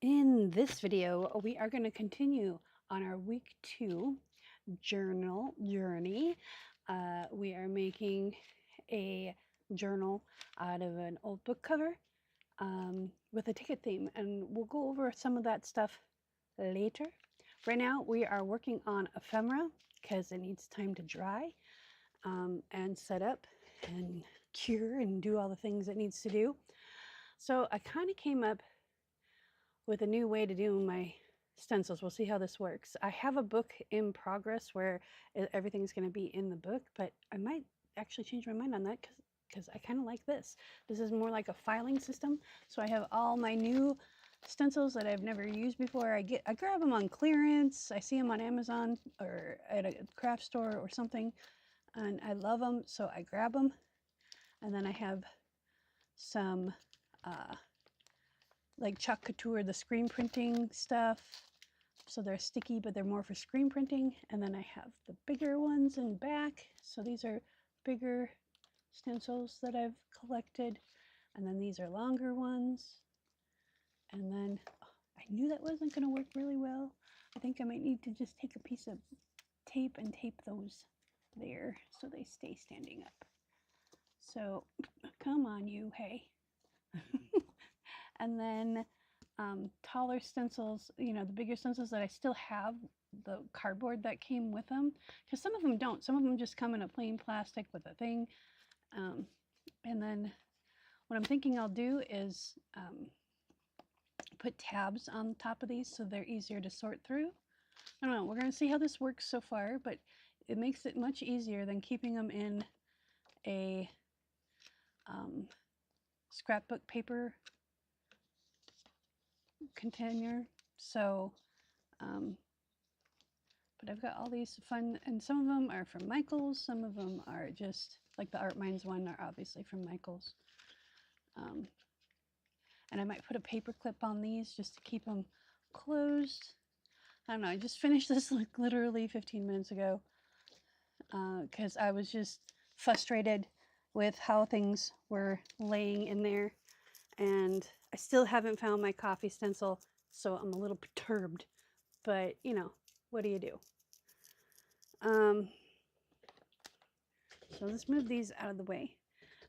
In this video, we are going to continue on our week 2 journal journey. We are making a journal out of an old book cover with a ticket theme, and we'll go over some of that stuff later. Right now, we are working on ephemera because it needs time to dry and set up and cure and do all the things it needs to do. So I kind of came up with a new way to do my stencils. We'll see how this works. I have a book in progress where everything's going to be in the book, but I might actually change my mind on that because I kind of like this. This is more like a filing system. So I have all my new stencils that I've never used before. I grab them on clearance. I see them on Amazon or at a craft store or something, and I love them, so I grab them. And then I have some like Chalk Couture, the screen printing stuff. So they're sticky, but they're more for screen printing. And then I have the bigger ones in back. So these are bigger stencils that I've collected. And then these are longer ones. And then I knew that wasn't going to work really well. I think I might need to just take a piece of tape and tape those there so they stay standing up. So come on, you, hey. And then taller stencils, you know, the bigger stencils that I still have the cardboard that came with them, because some of them don't. Some of them just come in a plain plastic with a thing. And then what I'm thinking I'll do is put tabs on top of these so they're easier to sort through. I don't know, we're going to see how this works so far, but it makes it much easier than keeping them in a scrapbook paper container. So but I've got all these fun, and some of them are from Michaels, some of them are just like the Art Minds one are obviously from Michaels. And I might put a paper clip on these just to keep them closed. I don't know, I just finished this like literally 15 minutes ago because I was just frustrated with how things were laying in there, and I still haven't found my coffee stencil, so I'm a little perturbed, but you know, what do you do? So let's move these out of the way.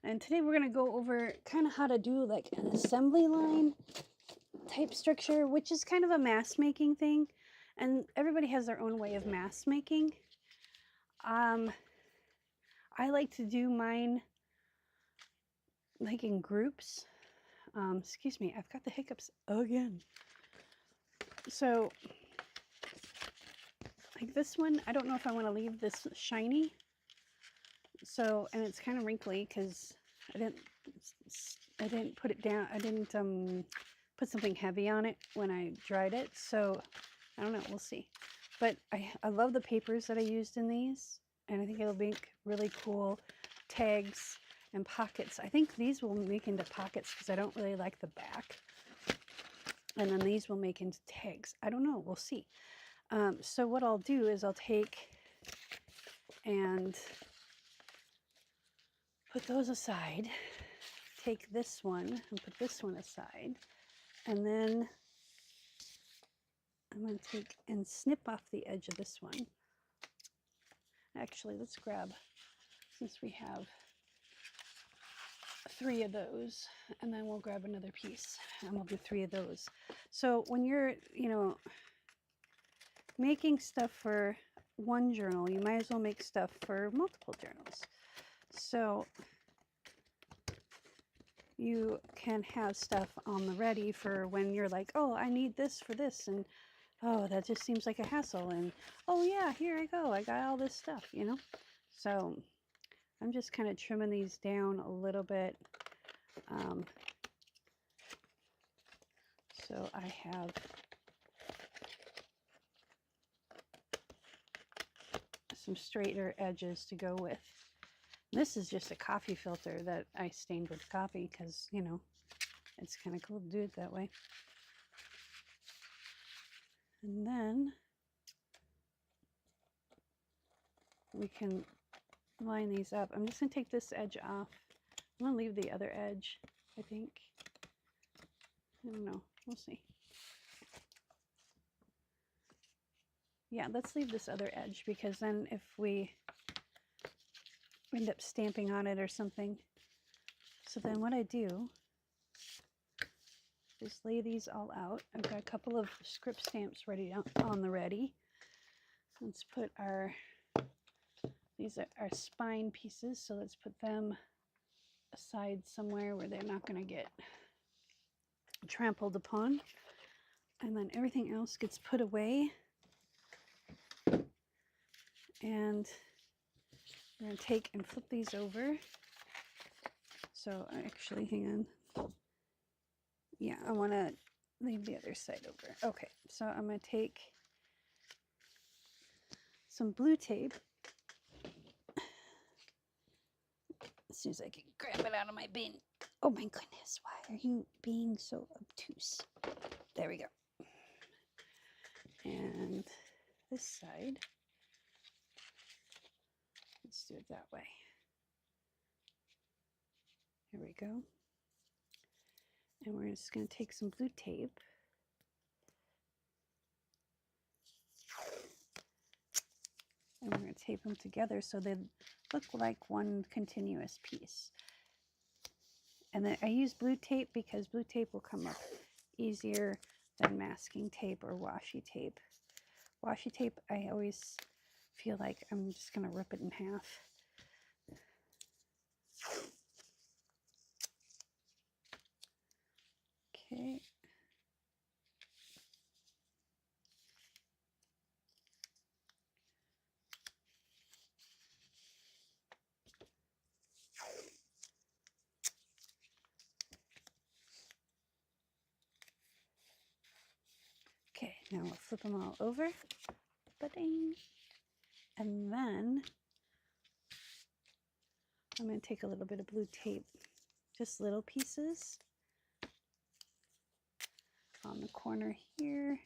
And today we're going to go over kind of how to do like an assembly line type structure, which is kind of a mask making thing. And everybody has their own way of mask making. I like to do mine like in groups. Excuse me, I've got the hiccups again. So like this one, I don't know if I want to leave this shiny. So, and it's kind of wrinkly because I didn't put it down. I didn't put something heavy on it when I dried it. So I don't know, we'll see. But I love the papers that I used in these, and I think it'll make really cool tags and pockets. I think these will make into pockets because I don't really like the back. And then these will make into tags. I don't know, we'll see. So what I'll do is I'll take and put those aside, take this one and put this one aside, and then I'm going to take and snip off the edge of this one. Actually, let's grab, since we have 3 of those, and then we'll grab another piece and we'll do 3 of those. So when you're, you know, making stuff for one journal, you might as well make stuff for multiple journals. So you can have stuff on the ready for when you're like, oh, I need this for this, and oh, that just seems like a hassle, and oh yeah, here I go, I got all this stuff, you know. So I'm just kind of trimming these down a little bit. So I have some straighter edges to go with. This is just a coffee filter that I stained with coffee because, you know, it's kind of cool to do it that way. And then we can line these up. I'm just going to take this edge off. I'm going to leave the other edge, I think. I don't know. We'll see. yeah, let's leave this other edge, because then if we end up stamping on it or something. So then what I do is lay these all out. I've got a couple of script stamps ready on the ready. Let's put these are our spine pieces, so let's put them aside somewhere where they're not going to get trampled upon. And then everything else gets put away. And we're going to take and flip these over. So actually, hang on. Yeah, I want to leave the other side over. Okay, so I'm going to take some blue tape. As soon as I can grab it out of my bin. Oh my goodness, why are you being so obtuse? There we go. And this side, let's do it that way. There we go. And we're just going to take some blue tape. And we're going to tape them together so they look like one continuous piece. And then I use blue tape because blue tape will come up easier than masking tape or washi tape. Washi tape, I always feel like I'm just going to rip it in half. Okay. Okay, now we'll flip them all over. Ba-ding. And then I'm going to take a little bit of blue tape, just little pieces on the corner here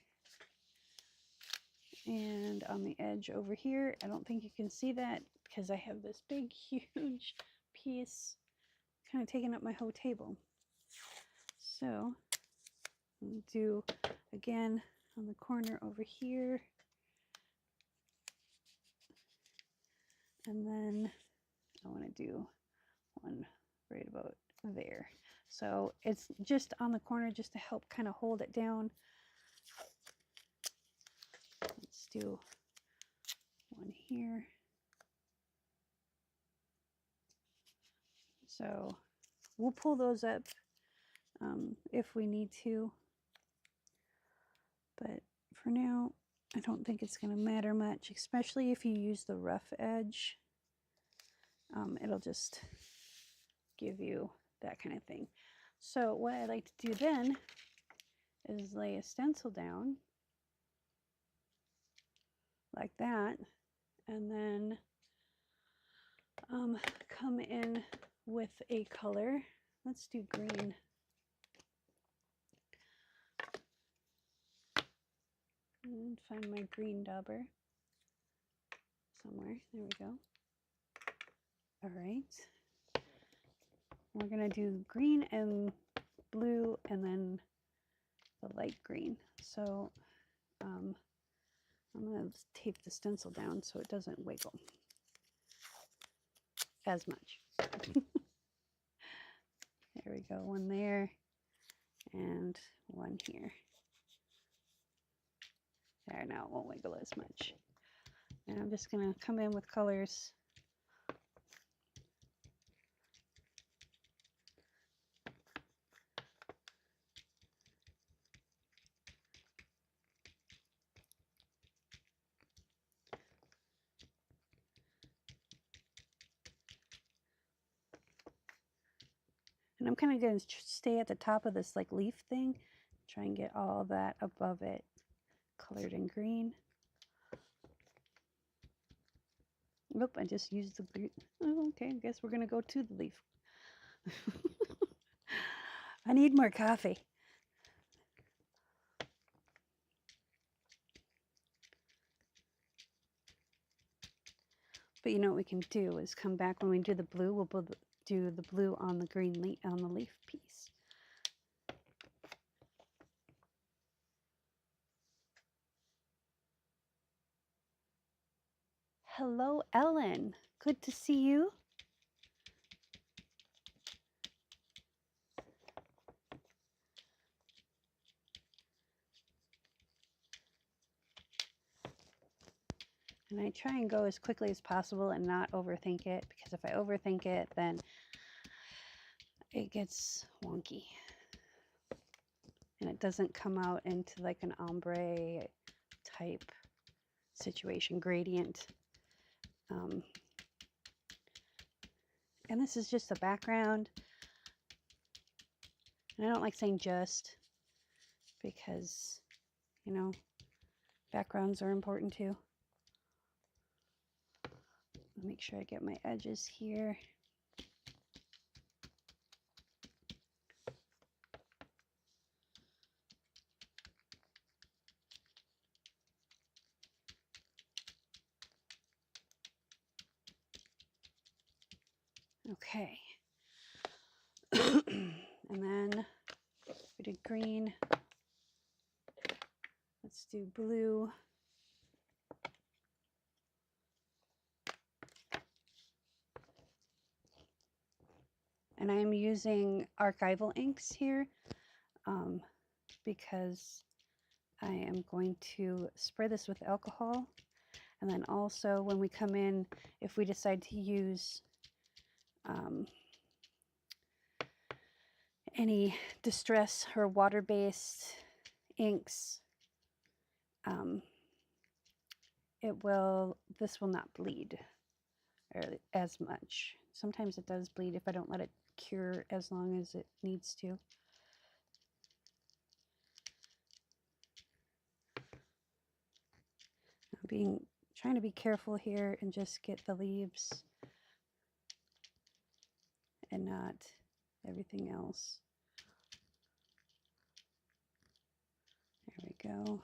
and on the edge over here. I don't think you can see that because I have this big, huge piece kind of taking up my whole table. So I'll do again on the corner over here. And then I want to do one right about there. So it's just on the corner just to help kind of hold it down. Let's do one here. So we'll pull those up if we need to. But for now, I don't think it's going to matter much, especially if you use the rough edge. It'll just give you that kind of thing. So what I like to do then is lay a stencil down like that, and then come in with a color. Let's do green. And find my green dauber somewhere. There we go. All right. We're going to do green and blue and then the light green. So I'm going to tape the stencil down so it doesn't wiggle as much. There we go. One there and one here. There, now it won't wiggle as much. And I'm just going to come in with colors. And I'm kind of going to stay at the top of this like leaf thing. Try and get all that above it colored in green. Nope, I just used the green. Oh, okay, I guess we're going to go to the leaf. I need more coffee. But you know what we can do is come back when we do the blue, we'll do the blue on the green leaf, on the leaf piece. Hello, Ellen. Good to see you. And I try and go as quickly as possible and not overthink it, because if I overthink it, then it gets wonky. And it doesn't come out into like an ombre type situation, gradient. And this is just a background. And I don't like saying just, because, you know, backgrounds are important too. Make sure I get my edges here. Okay. And then we did green. Let's do blue. And I'm using archival inks here because I am going to spray this with alcohol. And then also when we come in, if we decide to use any distress or water-based inks, this will not bleed as much. Sometimes it does bleed if I don't let it cure as long as it needs to. Trying to be careful here and just get the leaves and not everything else. There we go.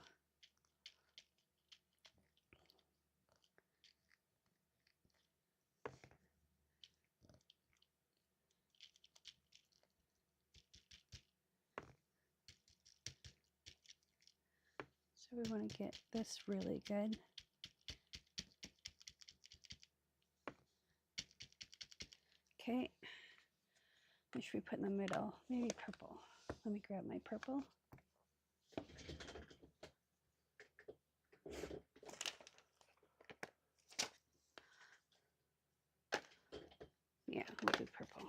So we want to get this really good. Okay. What should we put in the middle? Maybe purple. Let me grab my purple. Yeah, we'll do purple.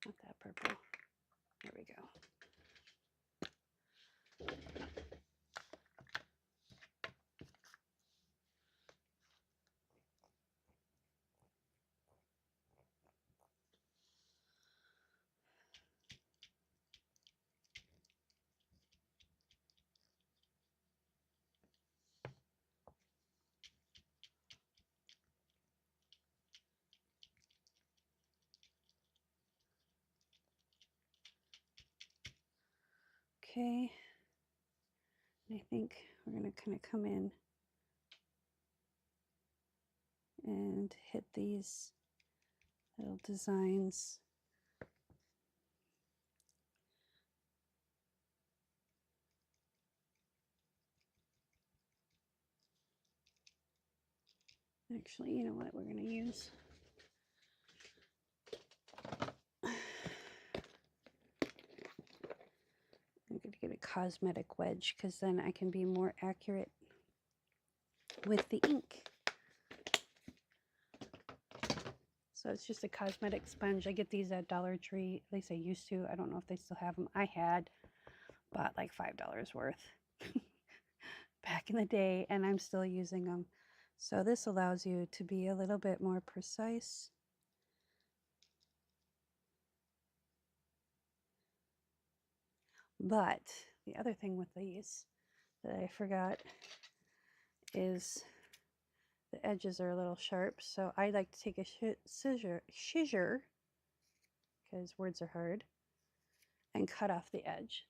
Not that purple. There we go. Okay. I think we're going to kind of come in and hit these little designs. Actually, you know what we're going to use? I'm going to get a cosmetic wedge because then I can be more accurate with the ink. So it's just a cosmetic sponge. I get these at Dollar Tree. At least I used to. I don't know if they still have them. I had bought like $5 worth back in the day, and I'm still using them. So this allows you to be a little bit more precise. But the other thing with these that I forgot is the edges are a little sharp. So I like to take a scissor, because words are hard, and cut off the edge.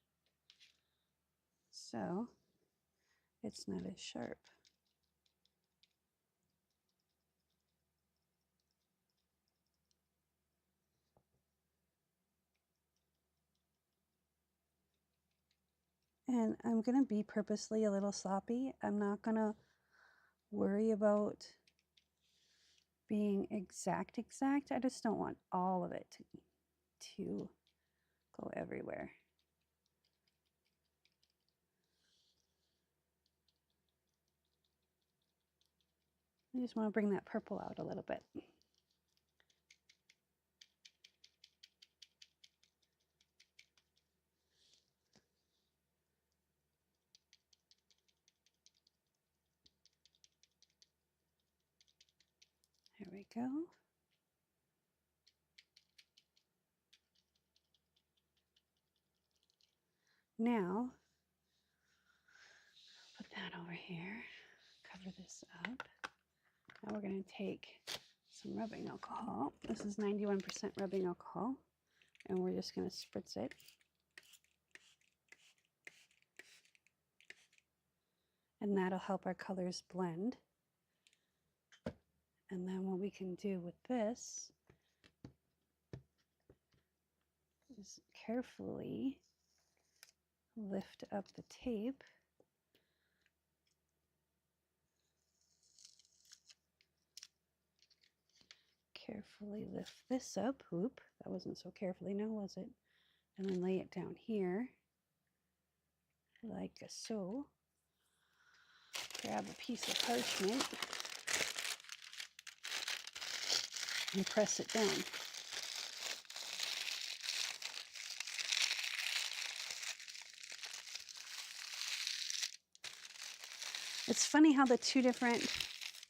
So it's not as sharp. And I'm going to be purposely a little sloppy. I'm not going to worry about being exact. I just don't want all of it to go everywhere. I just want to bring that purple out a little bit. There we go. Now, put that over here, cover this up. Now we're going to take some rubbing alcohol. This is 91% rubbing alcohol, and we're just going to spritz it. And that'll help our colors blend. And then what we can do with this is carefully lift up the tape. Carefully lift this up. Oop, that wasn't so carefully now, was it? And then lay it down here like so. Grab a piece of parchment and press it down. It's funny how the two different,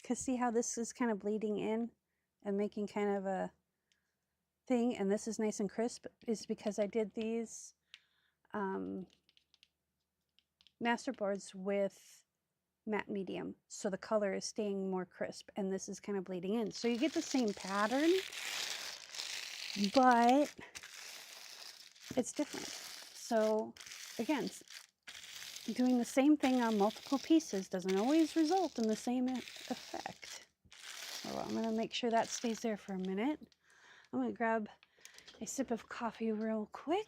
because see how this is kind of bleeding in and making kind of a thing, and this is nice and crisp, is because I did these master boards with matte medium, so the color is staying more crisp, and this is kind of bleeding in. So you get the same pattern, but it's different. So again, doing the same thing on multiple pieces doesn't always result in the same effect. So I'm going to make sure that stays there for a minute. I'm going to grab a sip of coffee real quick.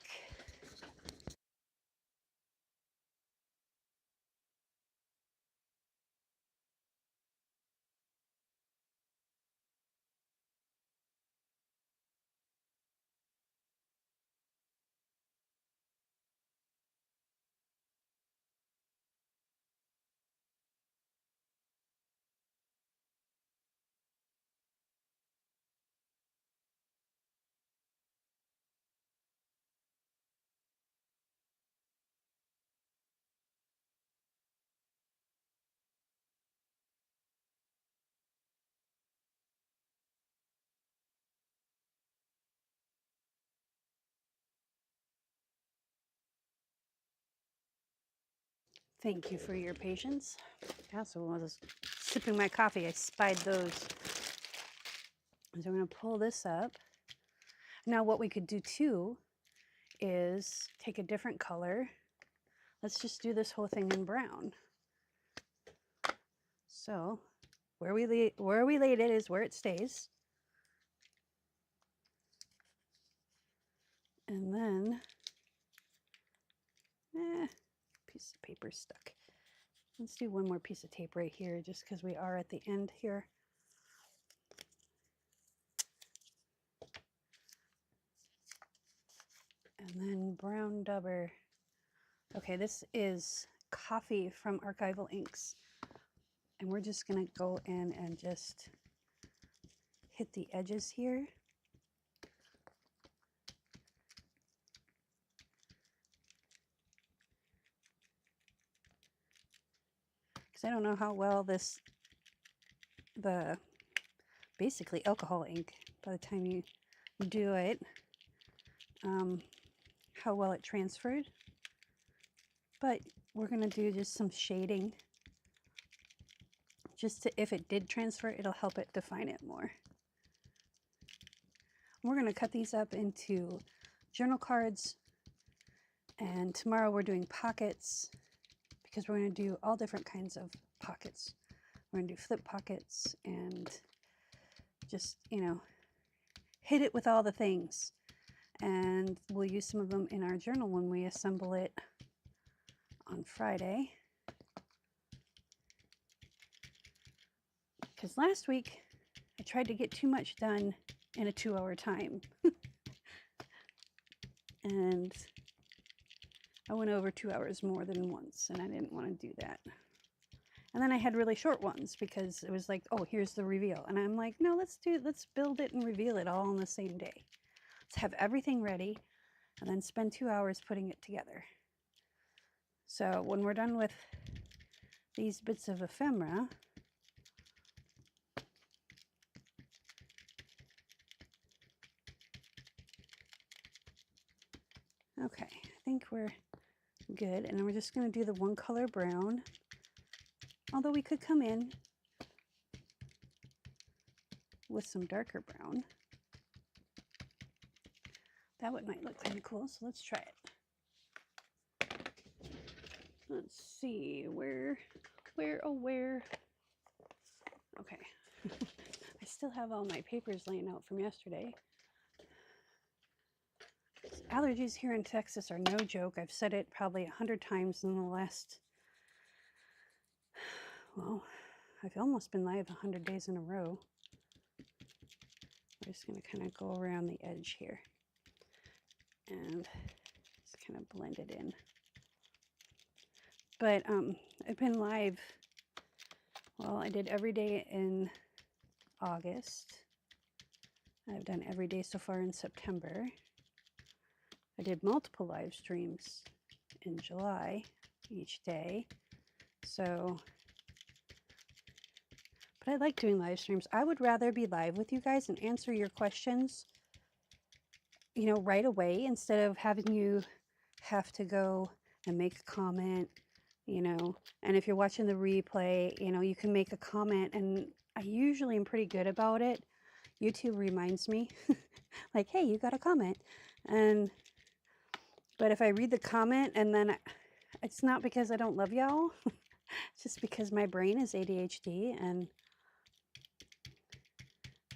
Thank you for your patience. Also, while I was sipping my coffee, I spied those. So I'm going to pull this up. Now what we could do too is take a different color. Let's just do this whole thing in brown. So where we laid it is where it stays. And then, piece of paper stuck. Let's do one more piece of tape right here, just because we are at the end here. And then brown dubber. Okay, this is coffee from Archival Inks. And we're just gonna go in and just hit the edges here. Because I don't know how well the basically alcohol ink, by the time you do it, how well it transferred. But we're gonna do just some shading. Just to, if it did transfer, it'll help it define it more. We're gonna cut these up into journal cards, and tomorrow we're doing pockets, because we're gonna do all different kinds of pockets. We're gonna do flip pockets and just, you know, hit it with all the things. And we'll use some of them in our journal when we assemble it on Friday. because last week I tried to get too much done in a 2-hour time. And I went over 2 hours more than once, and I didn't want to do that. And then I had really short ones because it was like, oh, here's the reveal. And I'm like, no, let's build it and reveal it all on the same day. Let's have everything ready and then spend 2 hours putting it together. So when we're done with these bits of ephemera, okay, I think we're good. And then we're just going to do the one color brown. Although we could come in with some darker brown. That one might look kind of cool, so let's try it. Let's see, where? Okay. I still have all my papers laying out from yesterday. Allergies here in Texas are no joke. I've said it probably 100 times in the last, well, I've almost been live 100 days in a row. I'm just going to kind of go around the edge here and just kind of blend it in. But I've been live, well, I did every day in August. I've done every day so far in September. I did multiple live streams in July each day. So, but I like doing live streams. I would rather be live with you guys and answer your questions, you know, right away instead of having you have to go and make a comment, you know. And if you're watching the replay, you know, you can make a comment, and I usually am pretty good about it. YouTube reminds me like, hey, you got a comment. But if I read the comment and then it's not because I don't love y'all, it's just because my brain is ADHD and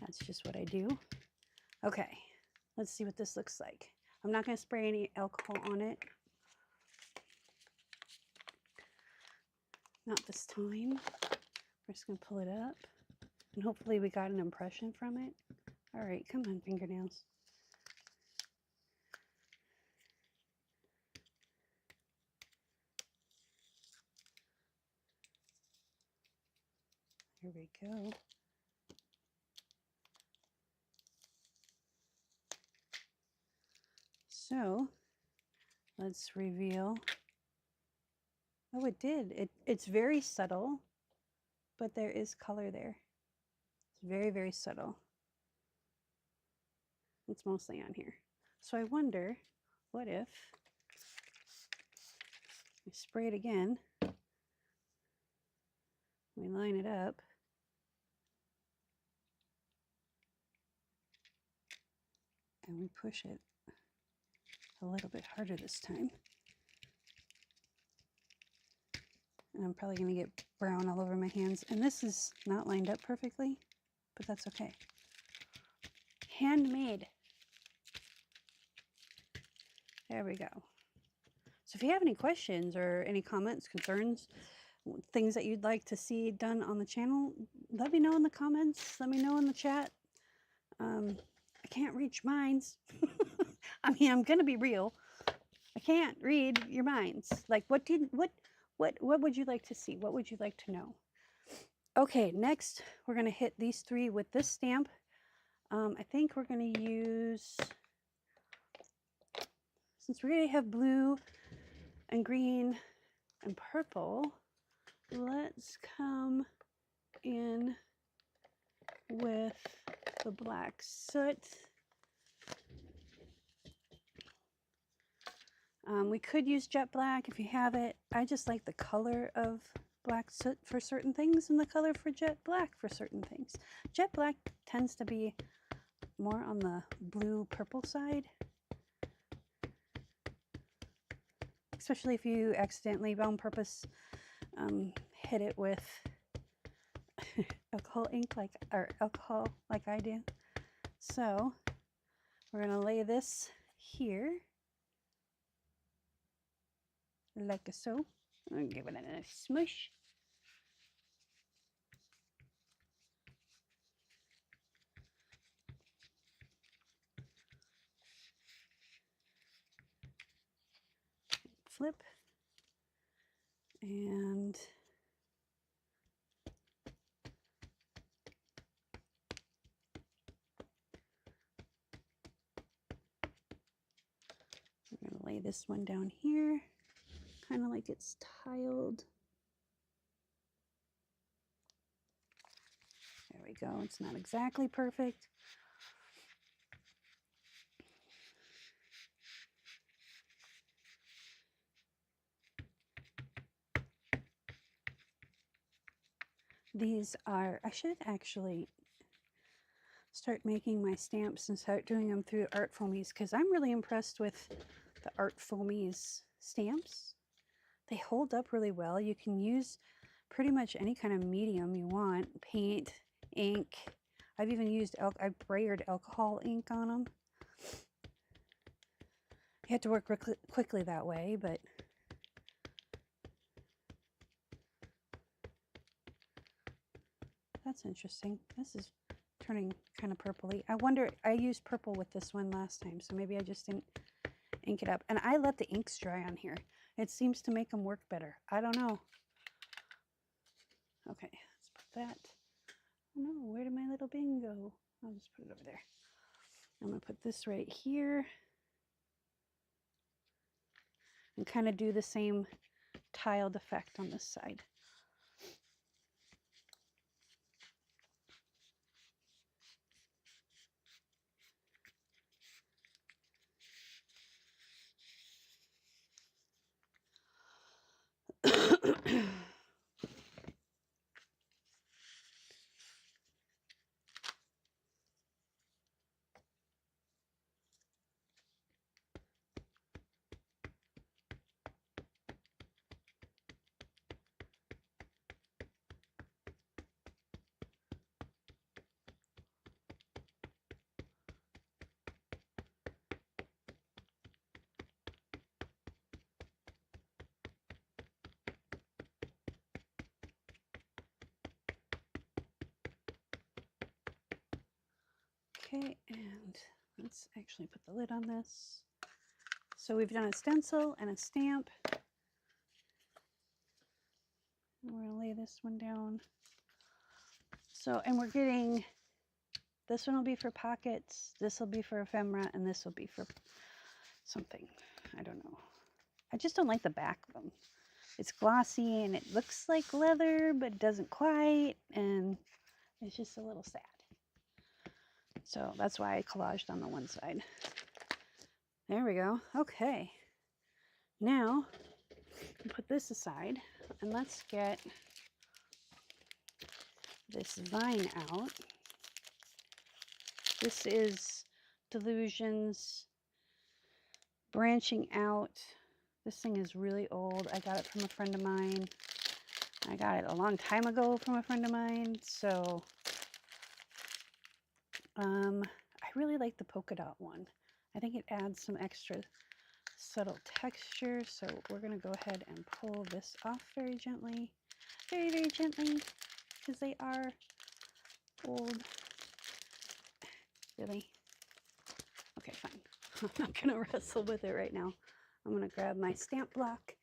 that's just what I do. Okay, let's see what this looks like. I'm not going to spray any alcohol on it. Not this time. We're just going to pull it up and hopefully we got an impression from it. All right, come on, fingernails. Here we go. So let's reveal. Oh, it did. It's very subtle, but there is color there. It's very, very subtle. It's mostly on here. So I wonder, what if we spray it again, we line it up, and we push it a little bit harder this time. And I'm probably going to get brown all over my hands. And this is not lined up perfectly, but that's okay. Handmade. There we go. So if you have any questions or any comments, concerns, things that you'd like to see done on the channel, let me know in the comments. Let me know in the chat. I can't reach minds. I mean, I'm going to be real. I can't read your minds. Like, what would you like to see? What would you like to know? Okay, next we're going to hit these three with this stamp. I think we're going to use, since we already have blue and green and purple, let's come in with the black soot. We could use jet black if you have it. I just like the color of black soot for certain things and the color for jet black for certain things. Jet black tends to be more on the blue purple side, especially if you accidentally on purpose hit it with alcohol ink or alcohol like I do. So we're going to lay this here like so. I'm going to give it a nice smush. flip. And I'm going to lay this one down here, kind of like it's tiled. There we go. It's not exactly perfect. These are, I should actually start making my stamps and start doing them through Art Foamies, because I'm really impressed with the Art Foamies stamps. They hold up really well. You can use pretty much any kind of medium you want, paint, ink. I've even used, I've brayered alcohol ink on them. You have to work quickly that way, but that's interesting. This is turning kind of purpley. I wonder, I used purple with this one last time, so maybe I just didn't ink it up. And I let the inks dry on here. It seems to make them work better. I don't know. Okay, let's put that. Oh no, where did my little bin go? I'll just put it over there. I'm going to put this right here and kind of do the same tiled effect on this side. Okay, and let's actually put the lid on this. So we've done a stencil and a stamp. And we're going to lay this one down. So, and we're getting, this one will be for pockets, this will be for ephemera, and this will be for something. I don't know. I just don't like the back of them. It's glossy and it looks like leather, but it doesn't quite, and it's just a little sad. So that's why I collaged on the one side. There we go. Okay. Now, put this aside and let's get this vine out. This is Delusions Branching Out. This thing is really old. I got it from a friend of mine. I got it a long time ago from a friend of mine. So I really like the polka dot one. I think it adds some extra subtle texture. So we're going to go ahead and pull this off very gently. Very, very gently, because they are old. Really? Okay, fine. I'm not going to wrestle with it right now. I'm going to grab my stamp block,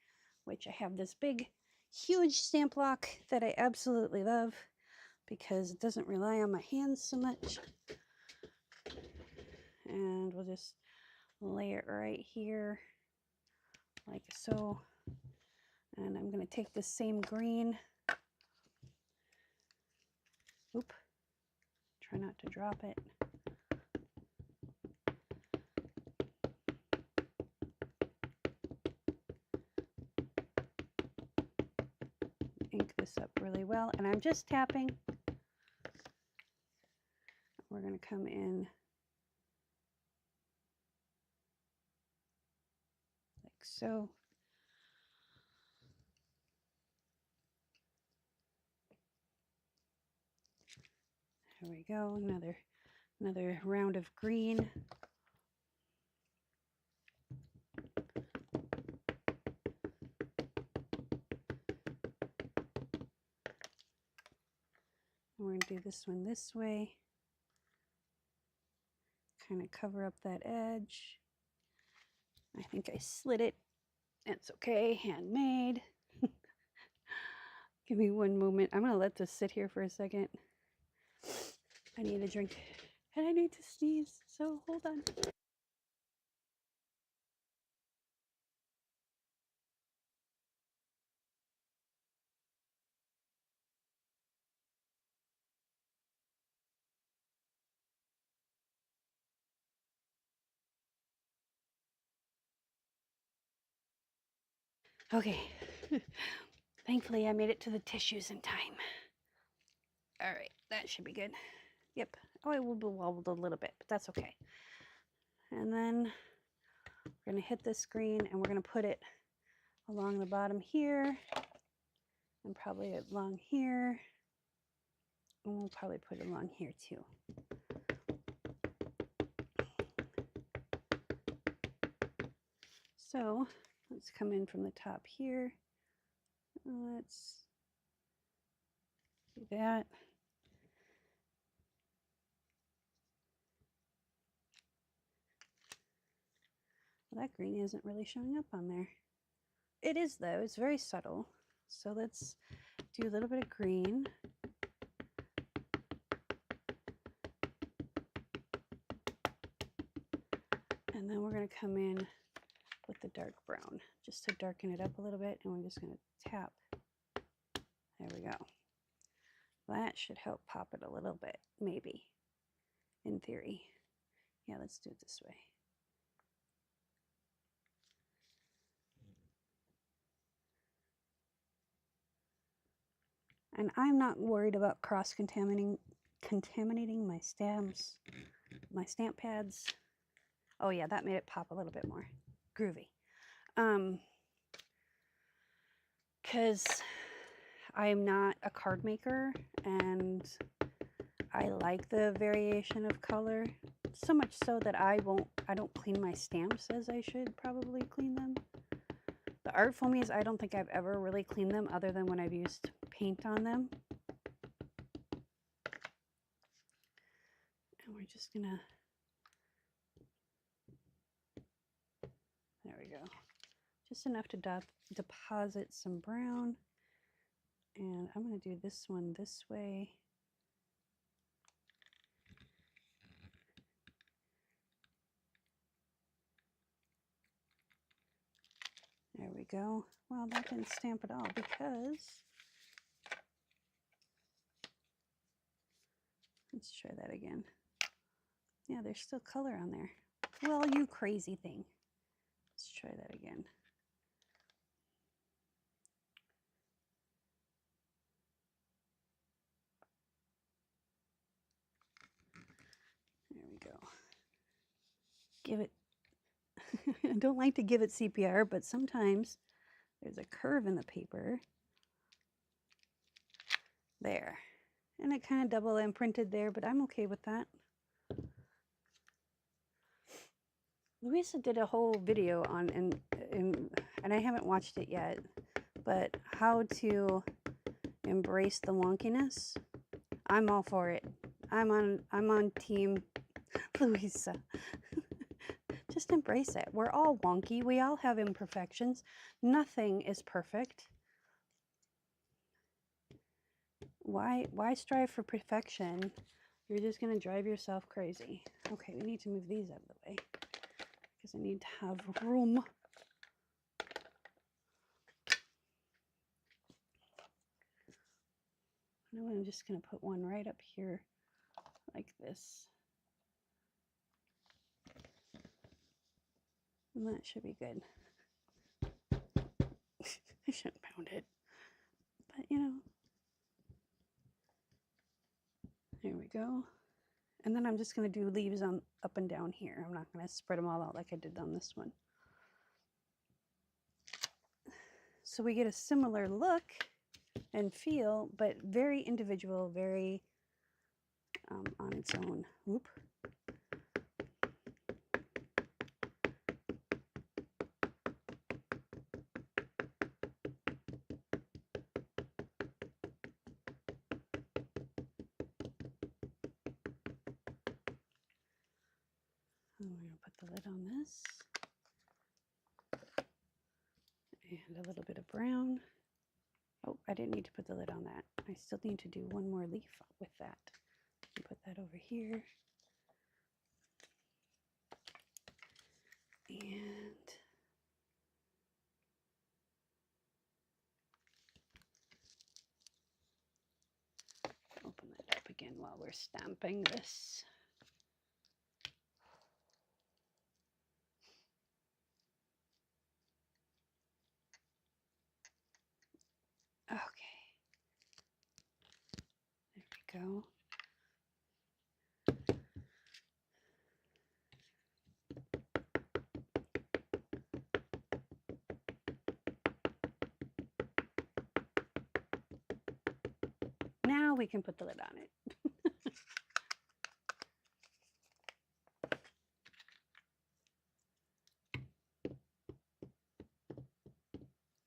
which I have this big, huge stamp block that I absolutely love because it doesn't rely on my hands so much. And we'll just lay it right here, like so. And I'm going to take this same green. Oop. Try not to drop it. Ink this up really well, and I'm just tapping. We're going to come in like so. There we go. Another round of green. We're going to do this one this way. Kind of cover up that edge. I think I slid it It's okay, handmade. Give me one moment. I'm gonna let this sit here for a second. I need a drink and I need to sneeze, so hold on. Okay. Thankfully, I made it to the tissues in time. All right, that should be good. Yep. Oh, it will be wobbled a little bit, but that's okay. And then we're going to hit this green and we're going to put it along the bottom here and probably along here. And we'll probably put it along here too. So let's come in from the top here. Let's do that. Well, that green isn't really showing up on there. It is though, it's very subtle. So let's do a little bit of green. And then we're going to come in with the dark brown just to darken it up a little bit. And we're just going to tap. There we go. That should help pop it a little bit, maybe, in theory. Yeah, let's do it this way. And I'm not worried about cross-contaminating my stamps, my stamp pads. Oh yeah, that made it pop a little bit more groovy. Because I am not a card maker and I like the variation of color, so much so that I don't clean my stamps as I should probably clean them. The art foamies, I don't think I've ever really cleaned them other than when I've used paint on them. And we're just gonna, there we go. Just enough to deposit some brown. And I'm gonna do this one this way. There we go. Well, that didn't stamp at all because, let's try that again. Yeah, there's still color on there. Well, you crazy thing. Let's try that again. There we go. Give it, I don't like to give it CPR, but sometimes there's a curve in the paper. There. And it kind of double imprinted there, but I'm okay with that. Louisa did a whole video on, and I haven't watched it yet, but how to embrace the wonkiness. I'm all for it. I'm on team Louisa. Just embrace it. We're all wonky. We all have imperfections. Nothing is perfect. Why strive for perfection? You're just going to drive yourself crazy. Okay, we need to move these out of the way because I need to have room. Now I'm just going to put one right up here like this. And that should be good. I shouldn't pound it. But, you know. There we go. And then I'm just going to do leaves on up and down here. I'm not going to spread them all out like I did on this one. So we get a similar look and feel, but very individual, very on its own. Whoop. And we're going to put the lid on this. And a little bit of brown. Oh, I didn't need to put the lid on that. I still need to do one more leaf with that. Put that over here. And open that up again while we're stamping this. Okay. There we go. Now we can put the lid on it.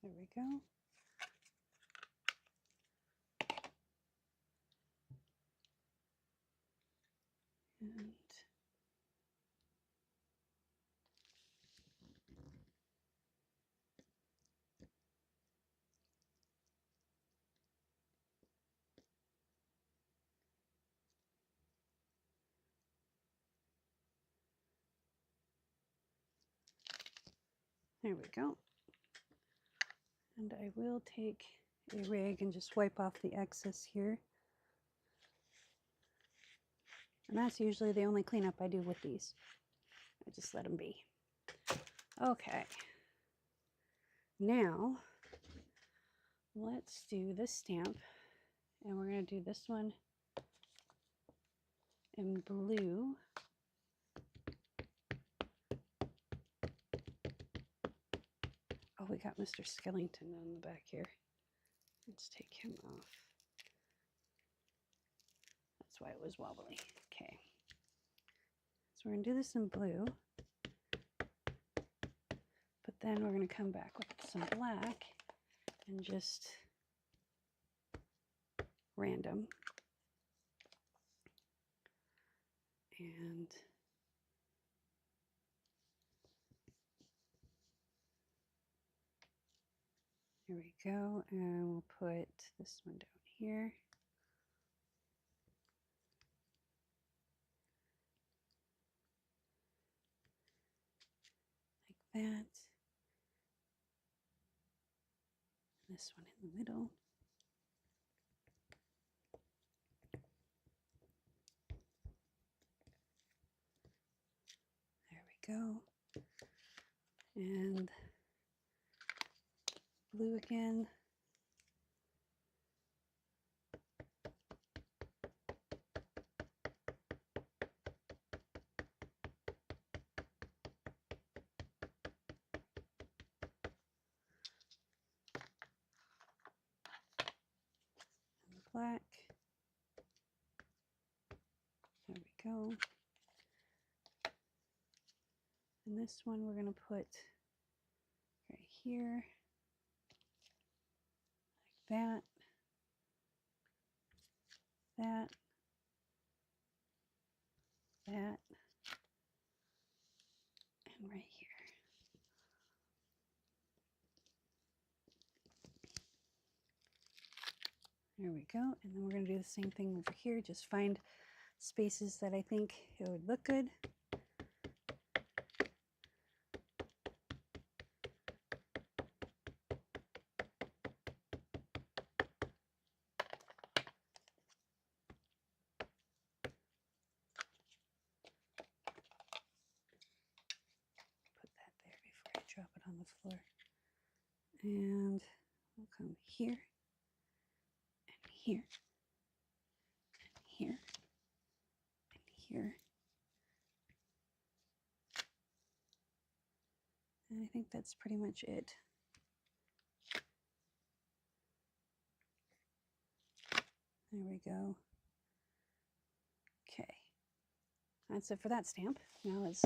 There we go. And there we go. And I will take a rag and just wipe off the excess here. And that's usually the only cleanup I do with these. I just let them be. Okay. Now, let's do this stamp. And we're going to do this one in blue. Oh, we got Mr. Skellington on the back here. Let's take him off. That's why it was wobbly. Okay. So we're going to do this in blue. But then we're going to come back with some black and just random. And here we go. And we'll put this one down here. Like that. This one in the middle. There we go. And blue again. And black. There we go. And this one we're going to put right here, like that, that, that, and right here. There we go. And then we're going to do the same thing over here. Just find spaces that I think it would look good. Put that there before I drop it on the floor. And we'll come here, and here, and here, and here. And I think that's pretty much it. There we go. Okay, that's it for that stamp. Now let's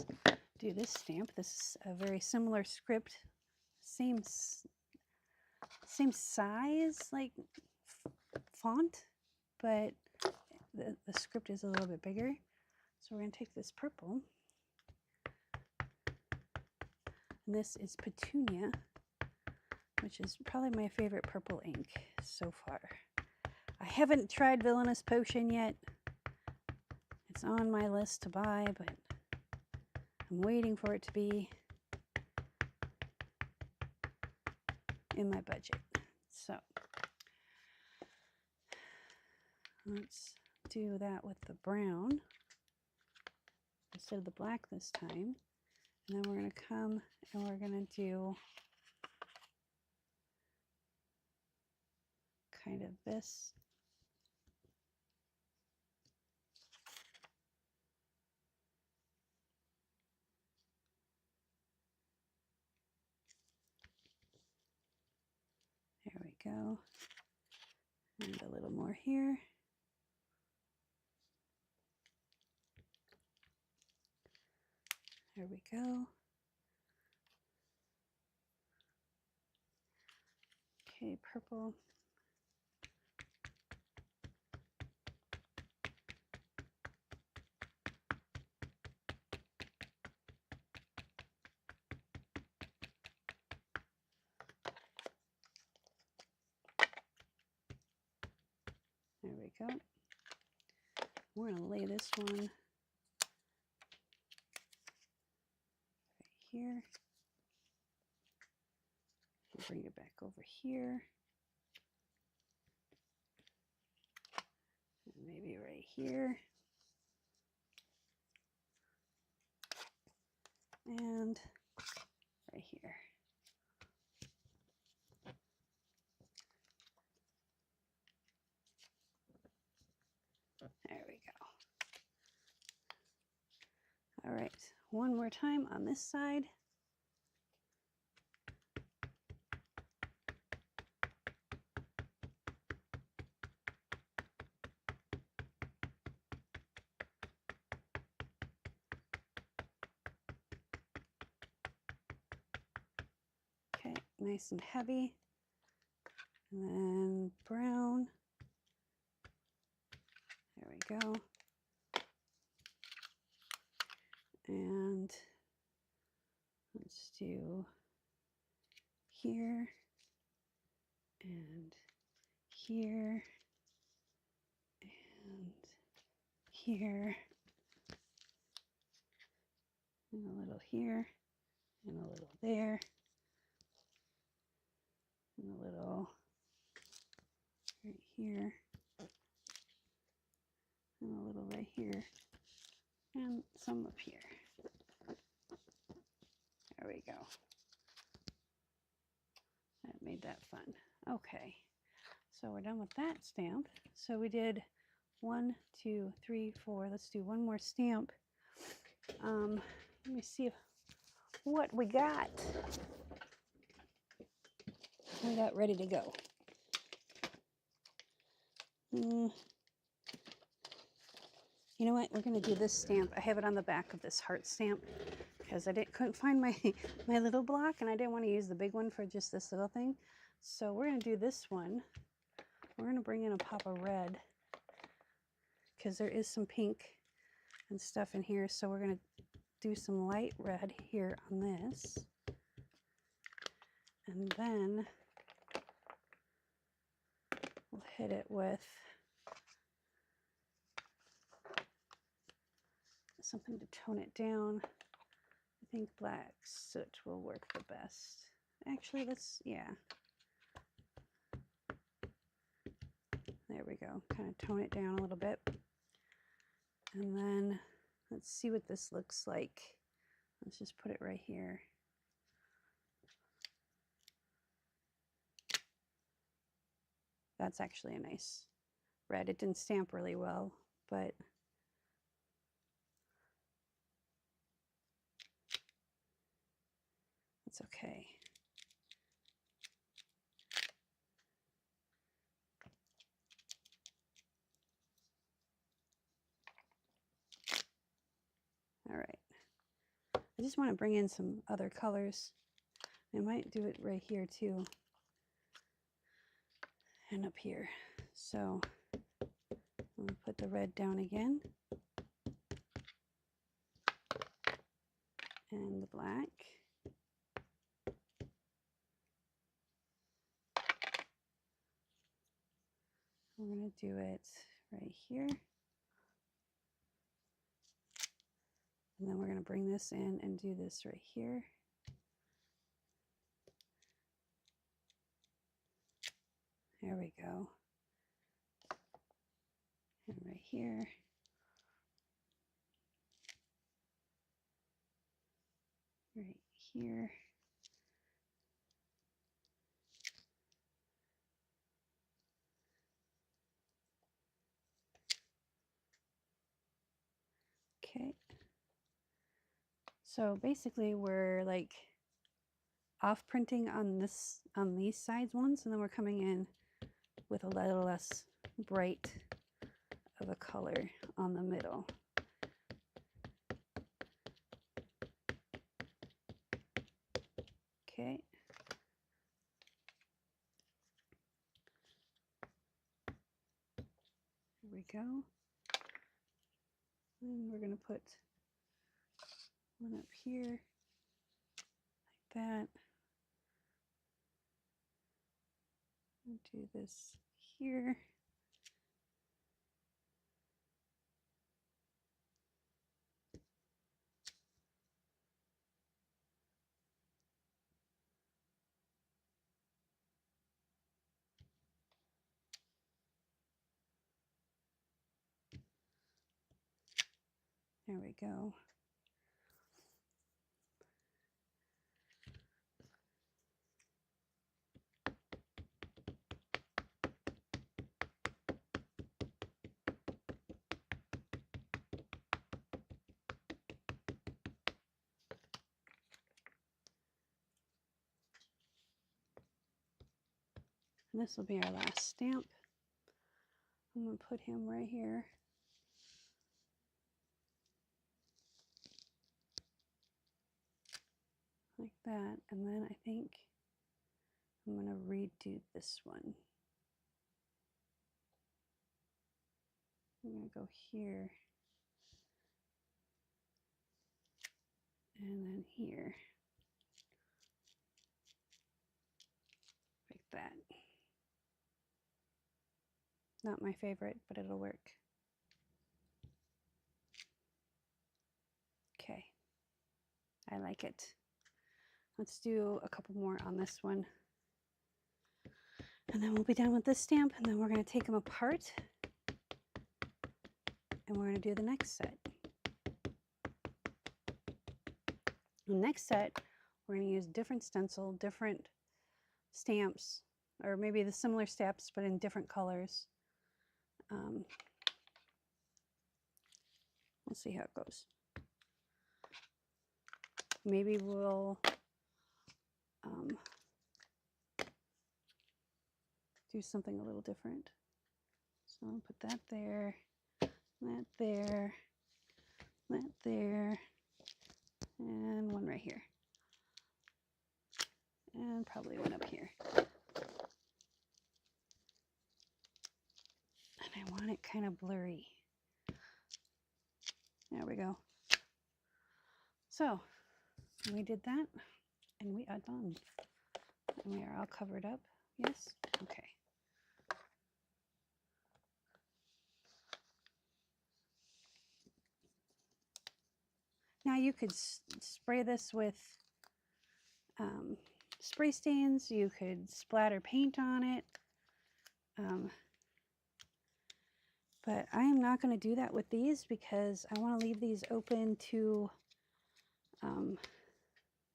do this stamp. This is a very similar script, same size, like font, but the script is a little bit bigger. So we're going to take this purple, and this is Petunia, which is probably my favorite purple ink so far. I haven't tried Villainous Potion yet. It's on my list to buy, but I'm waiting for it to be in my budget. So let's do that with the brown instead of the black this time. And then we're going to come and we're going to do kind of this. There we go. And a little more here. There we go. Okay, purple. There we go. We're going to lay this one right here. We'll bring it back over here. And maybe right here. And right here. There we go. All right, one more time on this side. Okay, nice and heavy. And then brown. There we go. And let's do here and here and here and a little here and a little there and a little right here and a little right here and some up here. There we go. That made that fun. Okay, so we're done with that stamp. So we did 1, 2, 3, 4. Let's do one more stamp. Let me see what we got. We got ready to go. You know what? We're going to do this stamp. I have it on the back of this heart stamp because I couldn't find my little block, and I didn't want to use the big one for just this little thing. So we're going to do this one. We're going to bring in a pop of red because there is some pink and stuff in here. So we're going to do some light red here on this. And then we'll hit it with something to tone it down. I think black soot will work the best. Actually, yeah. There we go. Kind of tone it down a little bit. And then let's see what this looks like. Let's just put it right here. That's actually a nice red. It didn't stamp really well, but it's okay. All right. I just want to bring in some other colors. I might do it right here too. And up here. So I'm going to put the red down again. And the black. do it right here. And then we're going to bring this in and do this right here. There we go. And right here. Right here. Okay. So basically we're like off printing on these sides ones, and then we're coming in with a little less bright of a color on the middle. Okay. Here we go. And we're going to put one up here like that. And do this here. There we go. And this will be our last stamp. I'm going to put him right here. Like that. And then I think I'm going to redo this one. I'm going to go here. And then here. Like that. Not my favorite, but it'll work. Okay. I like it. Let's do a couple more on this one. And then we'll be done with this stamp, and then we're going to take them apart. And we're going to do the next set. The next set, we're going to use different stencil, different stamps, or maybe the similar stamps, but in different colors. We'll see how it goes. Maybe we'll do something a little different. So I'll put that there, that there, that there, and one right here. And probably one up here. And I want it kind of blurry. There we go. So we did that, and we are done. And we are all covered up. Yes? Okay. Now you could spray this with spray stains. You could splatter paint on it. But I am not going to do that with these because I want to leave these open to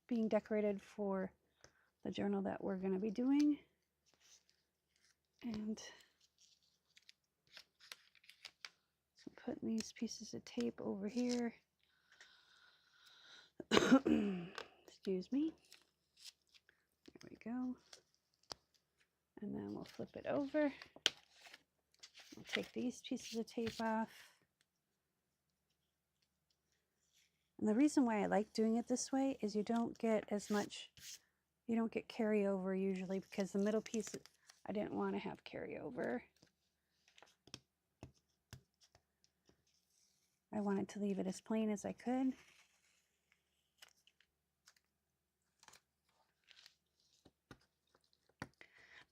being decorated for the journal that we're going to be doing. And so putting these pieces of tape over here. Excuse me. There we go. And then we'll flip it over. We'll take these pieces of tape off. And the reason why I like doing it this way is you don't get as much, you don't get carryover usually, because the middle piece, I didn't want to have carryover. I wanted to leave it as plain as I could.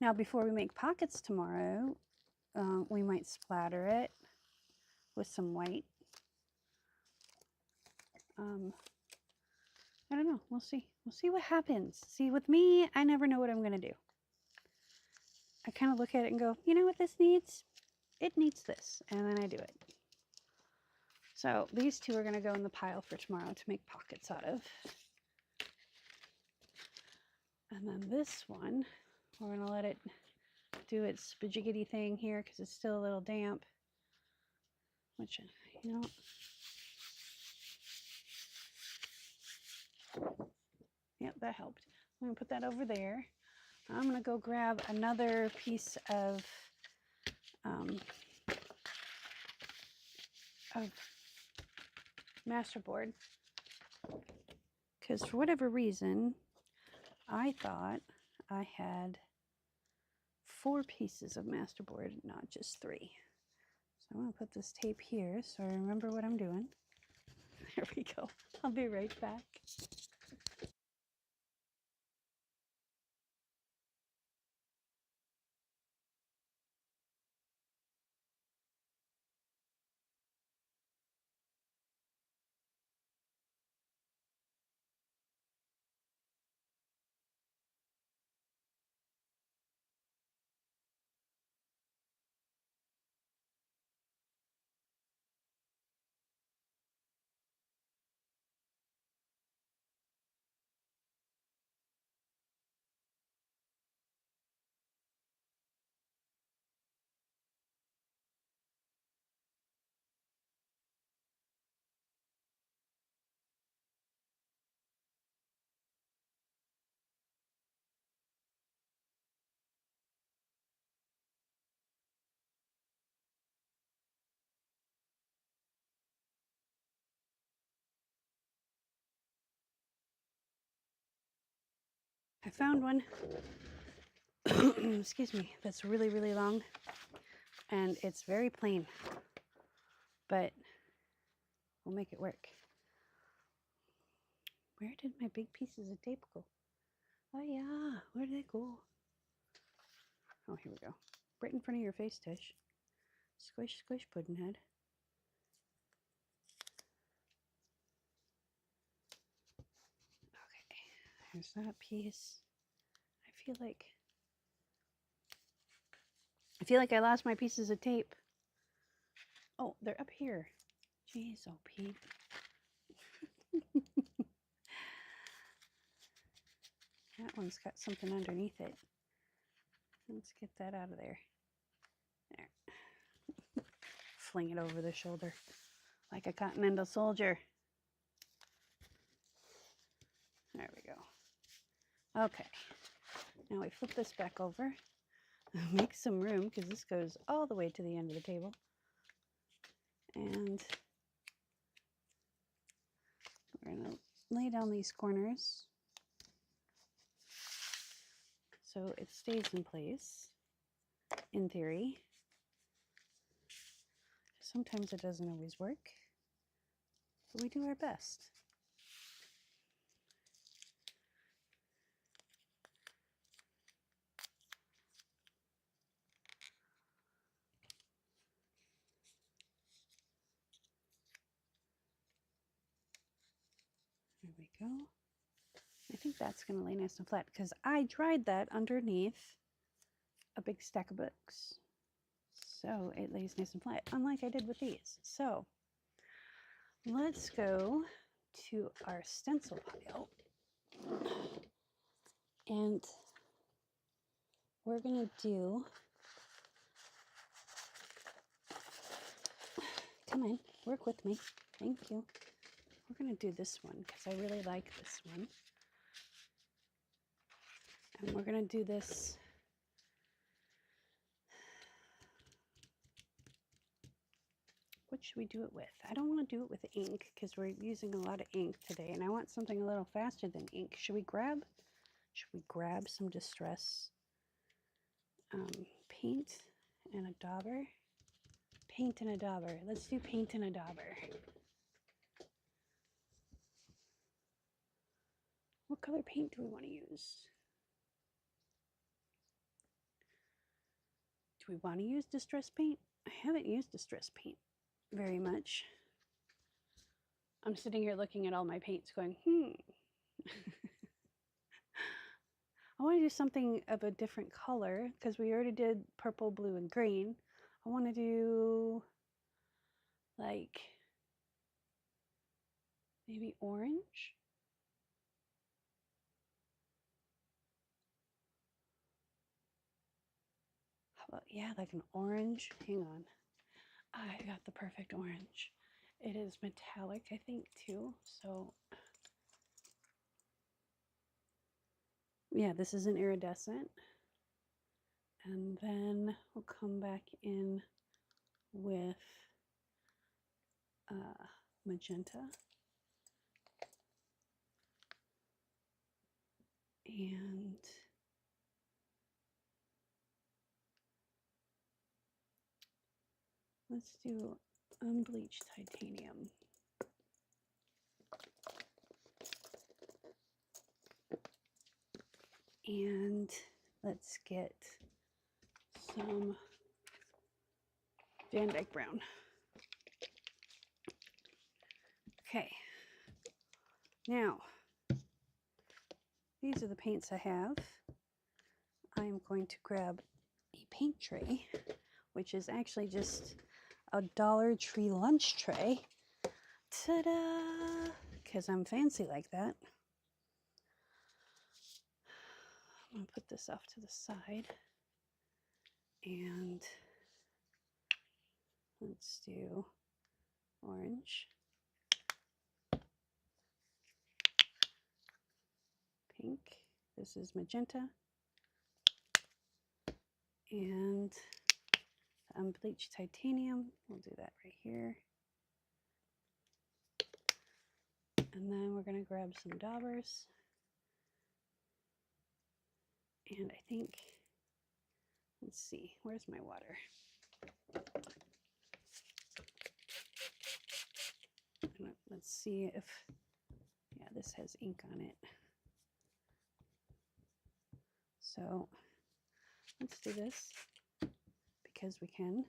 Now, before we make pockets tomorrow, We might splatter it with some white. I don't know. We'll see. We'll see what happens. See, with me, I never know what I'm going to do. I kind of look at it and go, you know what this needs? It needs this. And then I do it. So these two are going to go in the pile for tomorrow to make pockets out of. And then this one, we're going to let it do its bajiggity thing here because it's still a little damp. Which, you know, yep, that helped. I'm going to put that over there. I'm going to go grab another piece of masterboard because for whatever reason I thought I had 4 pieces of masterboard, not just 3. So I'm going to put this tape here so I remember what I'm doing. There we go. I'll be right back. I found one, excuse me, that's really, really long and it's very plain, but we'll make it work. Where did my big pieces of tape go? Oh yeah, where did they go? Oh, here we go. Right in front of your face, Tish. Squish, squish, Puddinhead. Okay, there's that piece. I feel like I lost my pieces of tape. Oh, they're up here. Jeez, oh Pete. That one's got something underneath it. Let's get that out of there. There. Fling it over the shoulder like a Continental soldier. There we go. Okay. Now we flip this back over. Make some room because this goes all the way to the end of the table. And we're going to lay down these corners so it stays in place, in theory. Sometimes it doesn't always work, but we do our best. There we go. I think that's going to lay nice and flat because I dried that underneath a big stack of books. So it lays nice and flat, unlike I did with these. So let's go to our stencil pile. And we're going to do, come on, work with me. Thank you. We're going to do this one because I really like this one. And we're going to do this what should we do it with? I don't want to do it with ink because we're using a lot of ink today and I want something a little faster than ink. Should we grab some Distress paint and a dauber? Paint and a dauber. Let's do paint and a dauber. What color paint do we want to use? Do we want to use distress paint? I haven't used distress paint very much. I'm sitting here looking at all my paints going, I want to do something of a different color because we already did purple, blue, and green. I want to do like maybe orange. How about, yeah, like an orange. Hang on. I got the perfect orange. It is metallic, I think, too. So, yeah, this is an iridescent. And then we'll come back in with magenta. And let's do unbleached titanium. And let's get some Van Dyke brown. Okay. Now, these are the paints I have. I'm going to grab a paint tray, which is actually just a Dollar Tree lunch tray. Ta-da! Because I'm fancy like that. I'm going to put this off to the side. And let's do orange, pink. This is magenta. And unbleached titanium. We'll do that right here. And then we're going to grab some daubers. And I think, let's see, where's my water? Let's see if, yeah, this has ink on it. So let's do this because we can.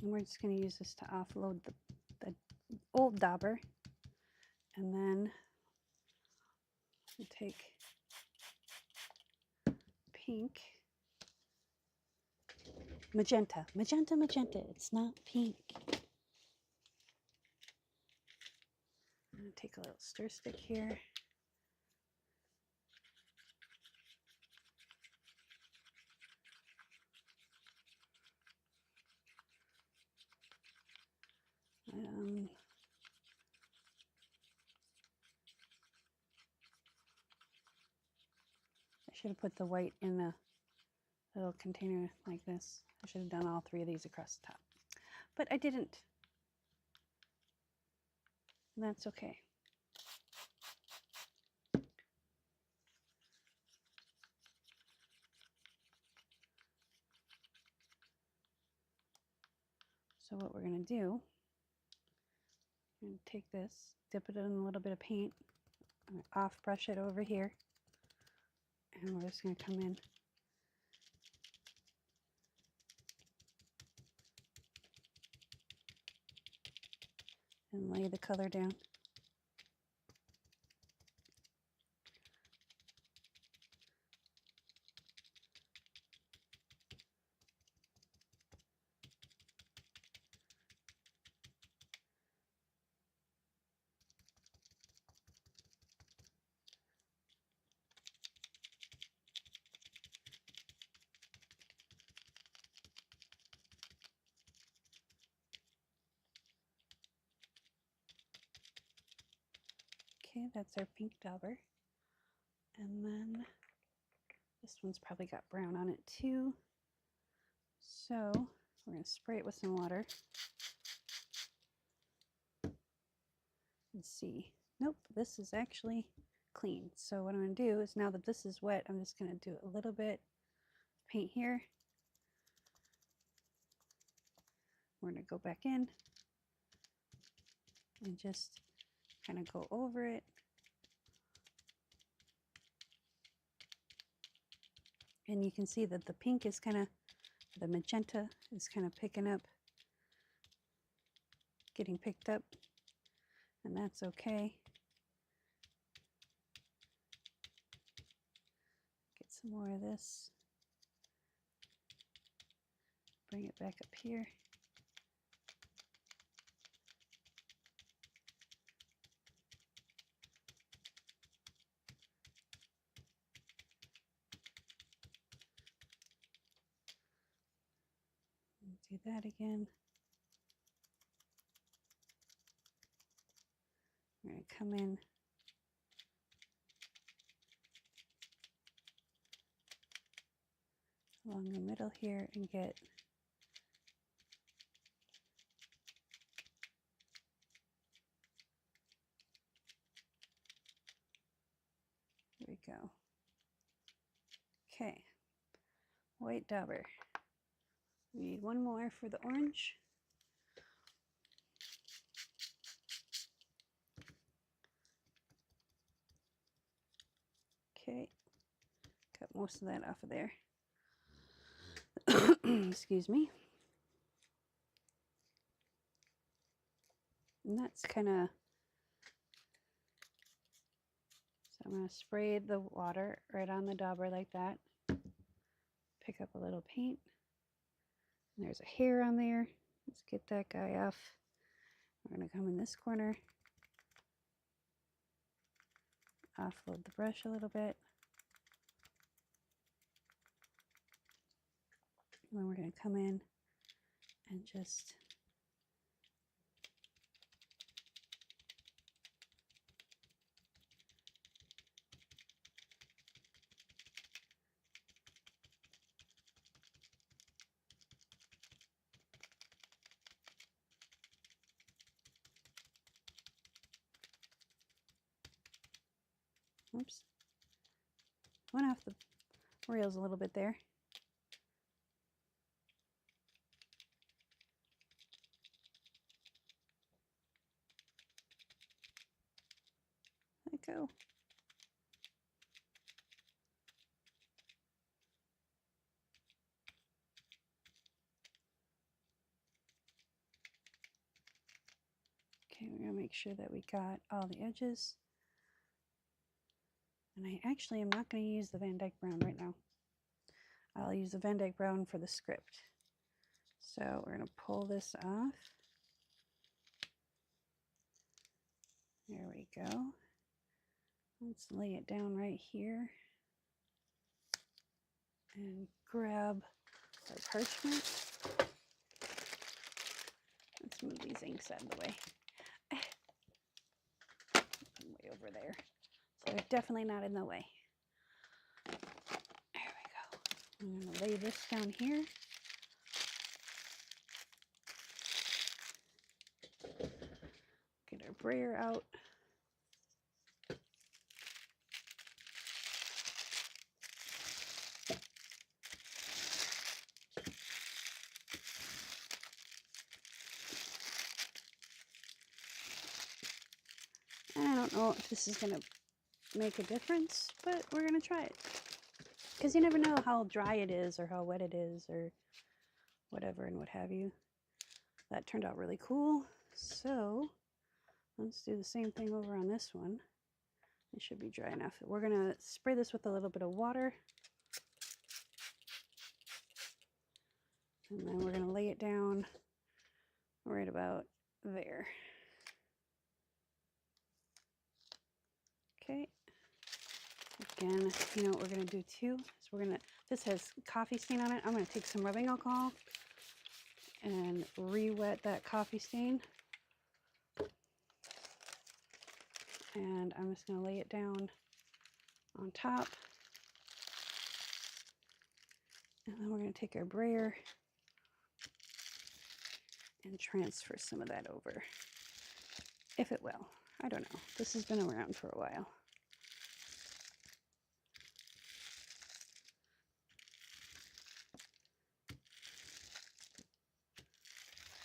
And we're just going to use this to offload the old dauber. And then we'll take pink, magenta, magenta, magenta. It's not pink. I'm going to take a little stir stick here. I should have put the white in a little container like this. I should have done all three of these across the top, but I didn't. And that's okay. So what we're going to do, I'm going to take this, dip it in a little bit of paint, I'm going to off brush it over here, and we're just going to come in and lay the color down. Okay, that's our pink dauber. And then this one's probably got brown on it too. So we're going to spray it with some water and see. nope, this is actually clean. So what I'm going to do is, now that this is wet, I'm just going to do a little bit of paint here. We're going to go back in and just kind of go over it. And you can see that the pink is kind of, the magenta is kind of picking up, getting picked up, and that's okay. Get some more of this. Bring it back up here. Do that again. We're going to come in along the middle here and get there we go. Okay, white dauber. We need one more for the orange. Okay, got most of that off of there. Excuse me. And that's kind of, so I'm going to spray the water right on the dauber like that. Pick up a little paint. And there's a hair on there. Let's get that guy off. We're going to come in this corner. Offload the brush a little bit. And then we're going to come in and just oops, went off the rails a little bit there. Let it go. Okay, we're going to make sure that we got all the edges. And I actually am not going to use the Van Dyke Brown right now. I'll use the Van Dyke Brown for the script. So we're going to pull this off. There we go. Let's lay it down right here. And grab our parchment. Let's move these inks out of the way. Put them way over there. So they're definitely not in the way. There we go. I'm going to lay this down here. Get our brayer out. I don't know if this is going to make a difference, but we're going to try it. Because you never know how dry it is or how wet it is or whatever and what have you. That turned out really cool. So let's do the same thing over on this one. It should be dry enough. We're going to spray this with a little bit of water. And then we're going to lay it down right about there. Okay. Again, you know what we're going to do too? Is we're going to, this has coffee stain on it. I'm going to take some rubbing alcohol and re-wet that coffee stain. And I'm just going to lay it down on top. And then we're going to take our brayer and transfer some of that over, if it will. I don't know. This has been around for a while.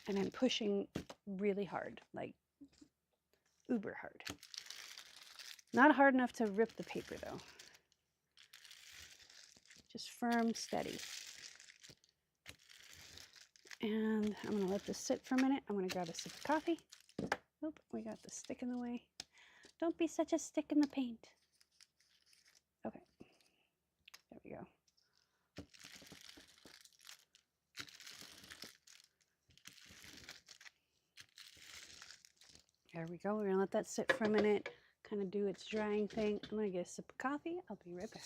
And I'm pushing really hard, like uber hard. Not hard enough to rip the paper though. Just firm, steady. And I'm gonna let this sit for a minute. I'm gonna grab a sip of coffee. Oop, we got the stick in the way. Don't be such a stick in the paint. Okay, there we go. There we go. We're gonna let that sit for a minute, kind of do its drying thing. I'm gonna get a sip of coffee. I'll be right back.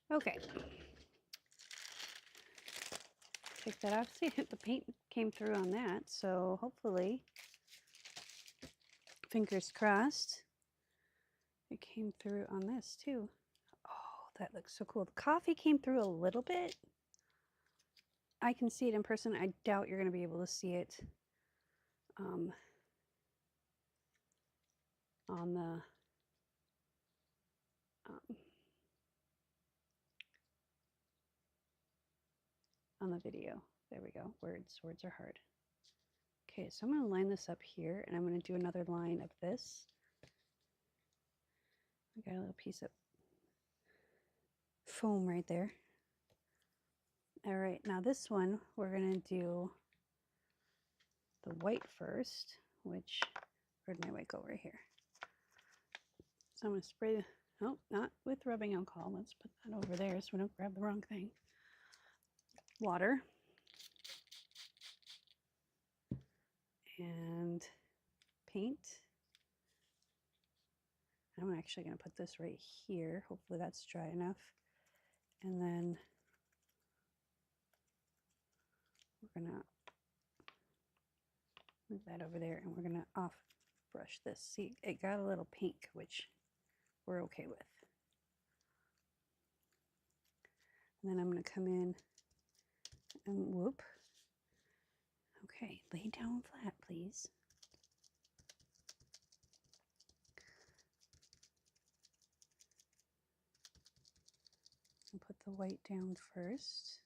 Okay. Take that off. See, the paint came through on that, so hopefully, fingers crossed, it came through on this too. Oh, that looks so cool. The coffee came through a little bit. I can see it in person. I doubt you're going to be able to see it on the video. There we go. Words are hard. Okay, so I'm going to line this up here, and I'm going to do another line of this. I got a little piece of foam right there. All right, now this one, we're going to do the white first, which, where'd my white go? Right here. So I'm going to spray, oh, not with rubbing alcohol. Let's put that over there so we don't grab the wrong thing. Water. And paint. I'm actually going to put this right here. Hopefully that's dry enough. And then we're going to move that over there, and we're going to off brush this. See, it got a little pink, which we're okay with. And then I'm going to come in and whoop. Okay, lay down flat, please. And put the white down first.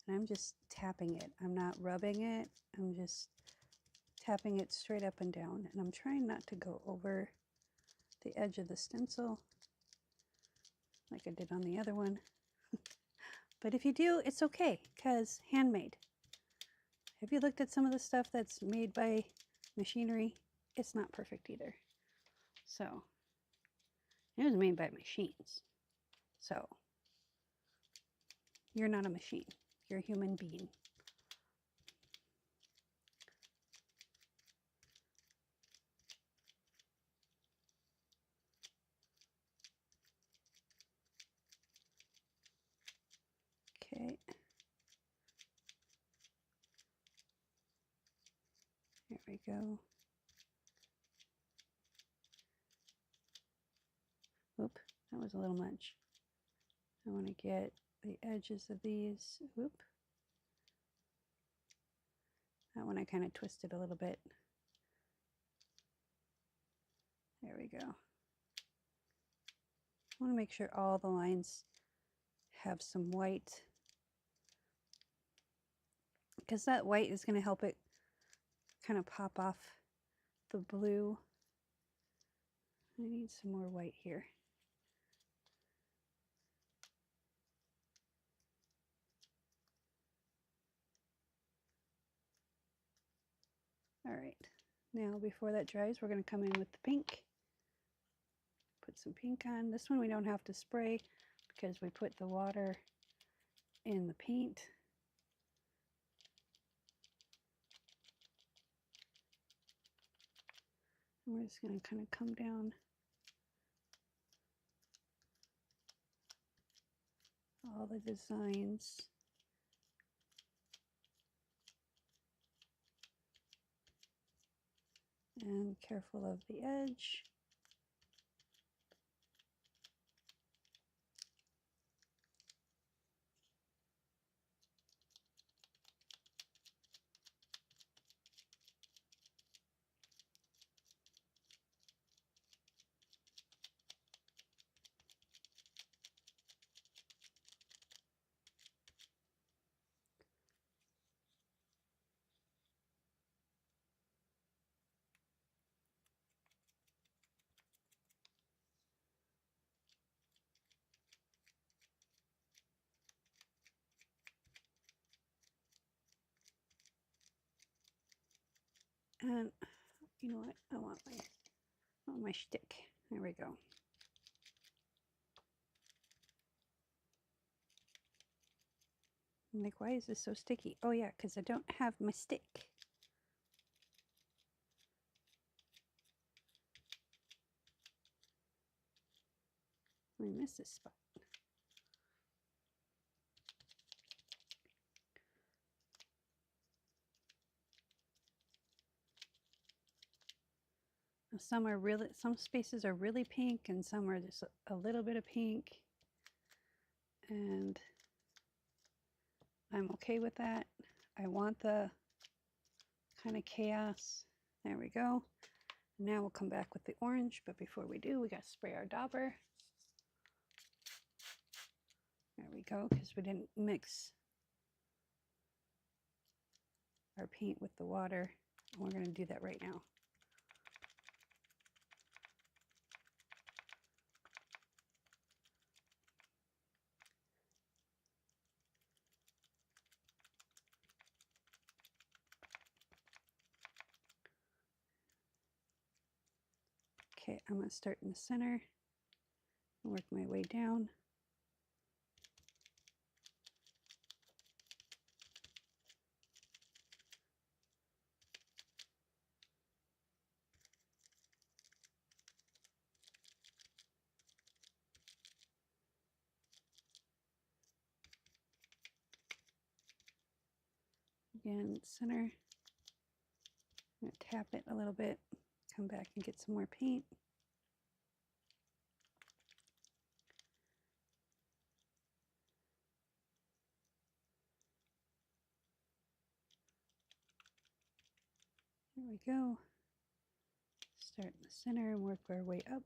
And I'm just tapping it. I'm not rubbing it. I'm just tapping it straight up and down. And I'm trying not to go over the edge of the stencil like I did on the other one. But if you do, it's okay, because handmade. Have you looked at some of the stuff that's made by machinery? It's not perfect either. So, it was made by machines. So, you're not a machine. You're a human being. Okay. There we go. Oop, that was a little much. I want to get the edges of these. Oop. That one I kind of twisted a little bit. There we go. I want to make sure all the lines have some white, because that white is going to help it kind of pop off the blue. I need some more white here. All right, now before that dries, we're going to come in with the pink. put some pink on. This one we don't have to spray because we put the water in the paint. And we're just going to kind of come down all the designs. And careful of the edge. And you know what? I want my stick. There we go. I'm like, why is this so sticky? Oh yeah, because I don't have my stick. I missed this spot. Some spaces are really pink and some are just a little bit of pink. And I'm okay with that. I want the kind of chaos. There we go. Now we'll come back with the orange, but before we do, we got to spray our dauber. There we go, because we didn't mix our paint with the water. We're going to do that right now. Okay, I'm going to start in the center and work my way down. Again, center. I'm going to tap it a little bit, come back and get some more paint. There we go. Start in the center and work our way up.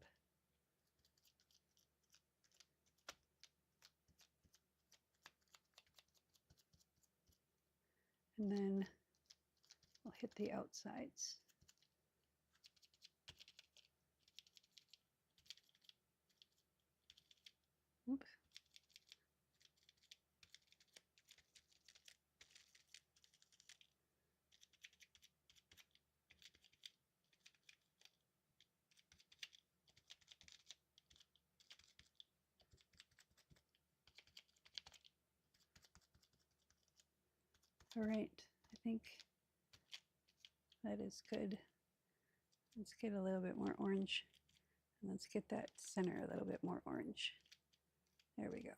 And then we'll hit the outsides. Oops. All right, I think that is good. Let's get a little bit more orange. And let's get that center a little bit more orange. There we go.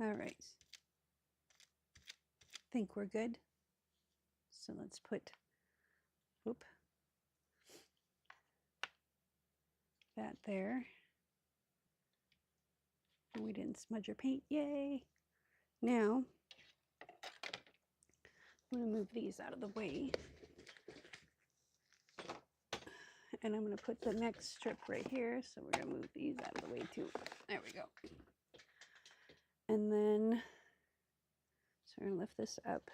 All right. I think we're good. So let's put, that there. And we didn't smudge our paint, yay. Now, I'm gonna move these out of the way. And I'm gonna put the next strip right here. So we're gonna move these out of the way too. There we go. And then, So we're going to lift this up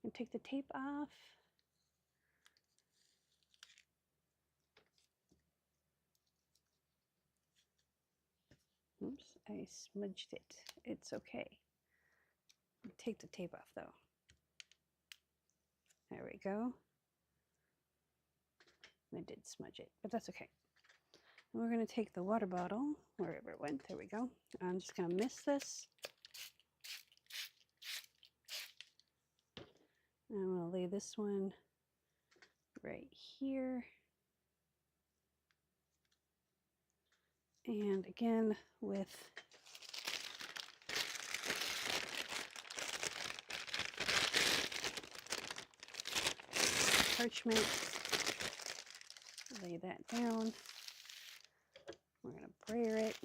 and take the tape off. Oops, I smudged it. It's okay. Take the tape off though. There we go. I did smudge it, but that's okay. And we're going to take the water bottle, wherever it went. There we go. I'm just going to mist this. And I'm going to lay this one right here. And again, with parchment, lay that down. We're going to brayer it.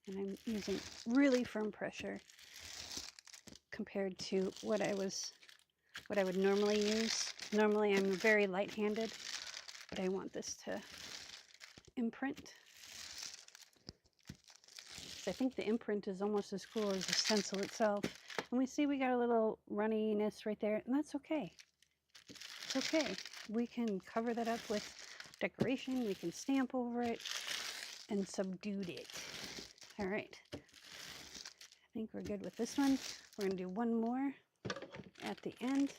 And I'm using really firm pressure compared to what I would normally use. Normally I'm very light-handed, but I want this to imprint. So I think the imprint is almost as cool as the stencil itself. And we see we got a little runniness right there, and that's okay. It's okay. We can cover that up with decoration. We can stamp over it and subdued it. All right. I think we're good with this one. We're going to do one more at the end.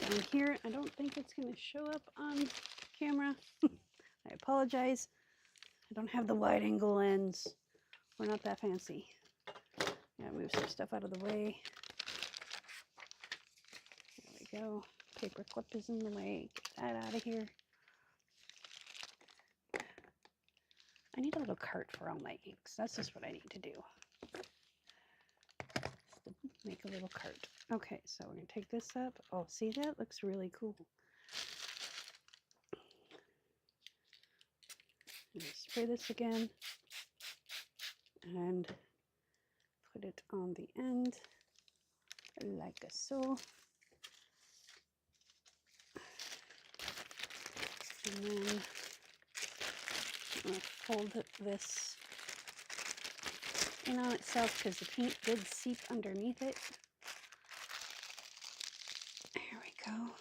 Down here, I don't think it's going to show up on camera. I apologize. I don't have the wide angle lens. We're not that fancy. Gotta move some stuff out of the way. There we go. Paper clip is in the way. Get that out of here. I need a little cart for all my inks. That's just what I need to do. Make a little cart. Okay, so we're going to take this up. Oh, see, that looks really cool. Spray this again and put it on the end like so. And then I'm going to fold this in on itself because the paint did seep underneath it. There we go.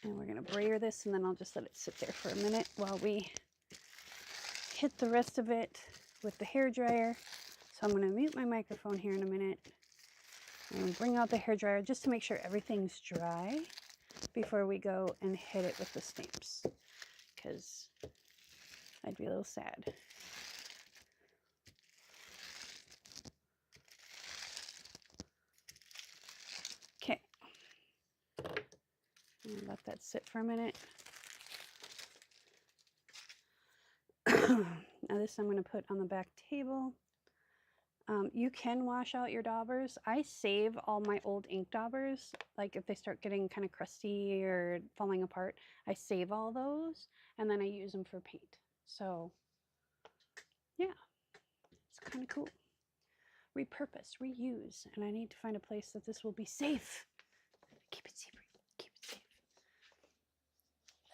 And we're going to brayer this, and then I'll just let it sit there for a minute while we hit the rest of it with the hair dryer. So I'm going to mute my microphone here in a minute and bring out the hair dryer just to make sure everything's dry before we go and hit it with the stamps, because I'd be a little sad. Okay. And let that sit for a minute. Now this I'm going to put on the back table. You can wash out your daubers. I save all my old ink daubers. Like if they start getting kind of crusty or falling apart, I save all those and then I use them for paint. So yeah, it's kind of cool. Repurpose, reuse, and I need to find a place that this will be safe. Keep it secret. Keep it safe.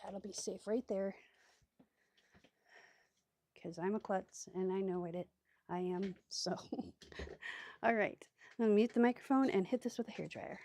That'll be safe right there. Because I'm a klutz and I know it. I am. So, all right. I'm going to mute the microphone and hit this with a hairdryer.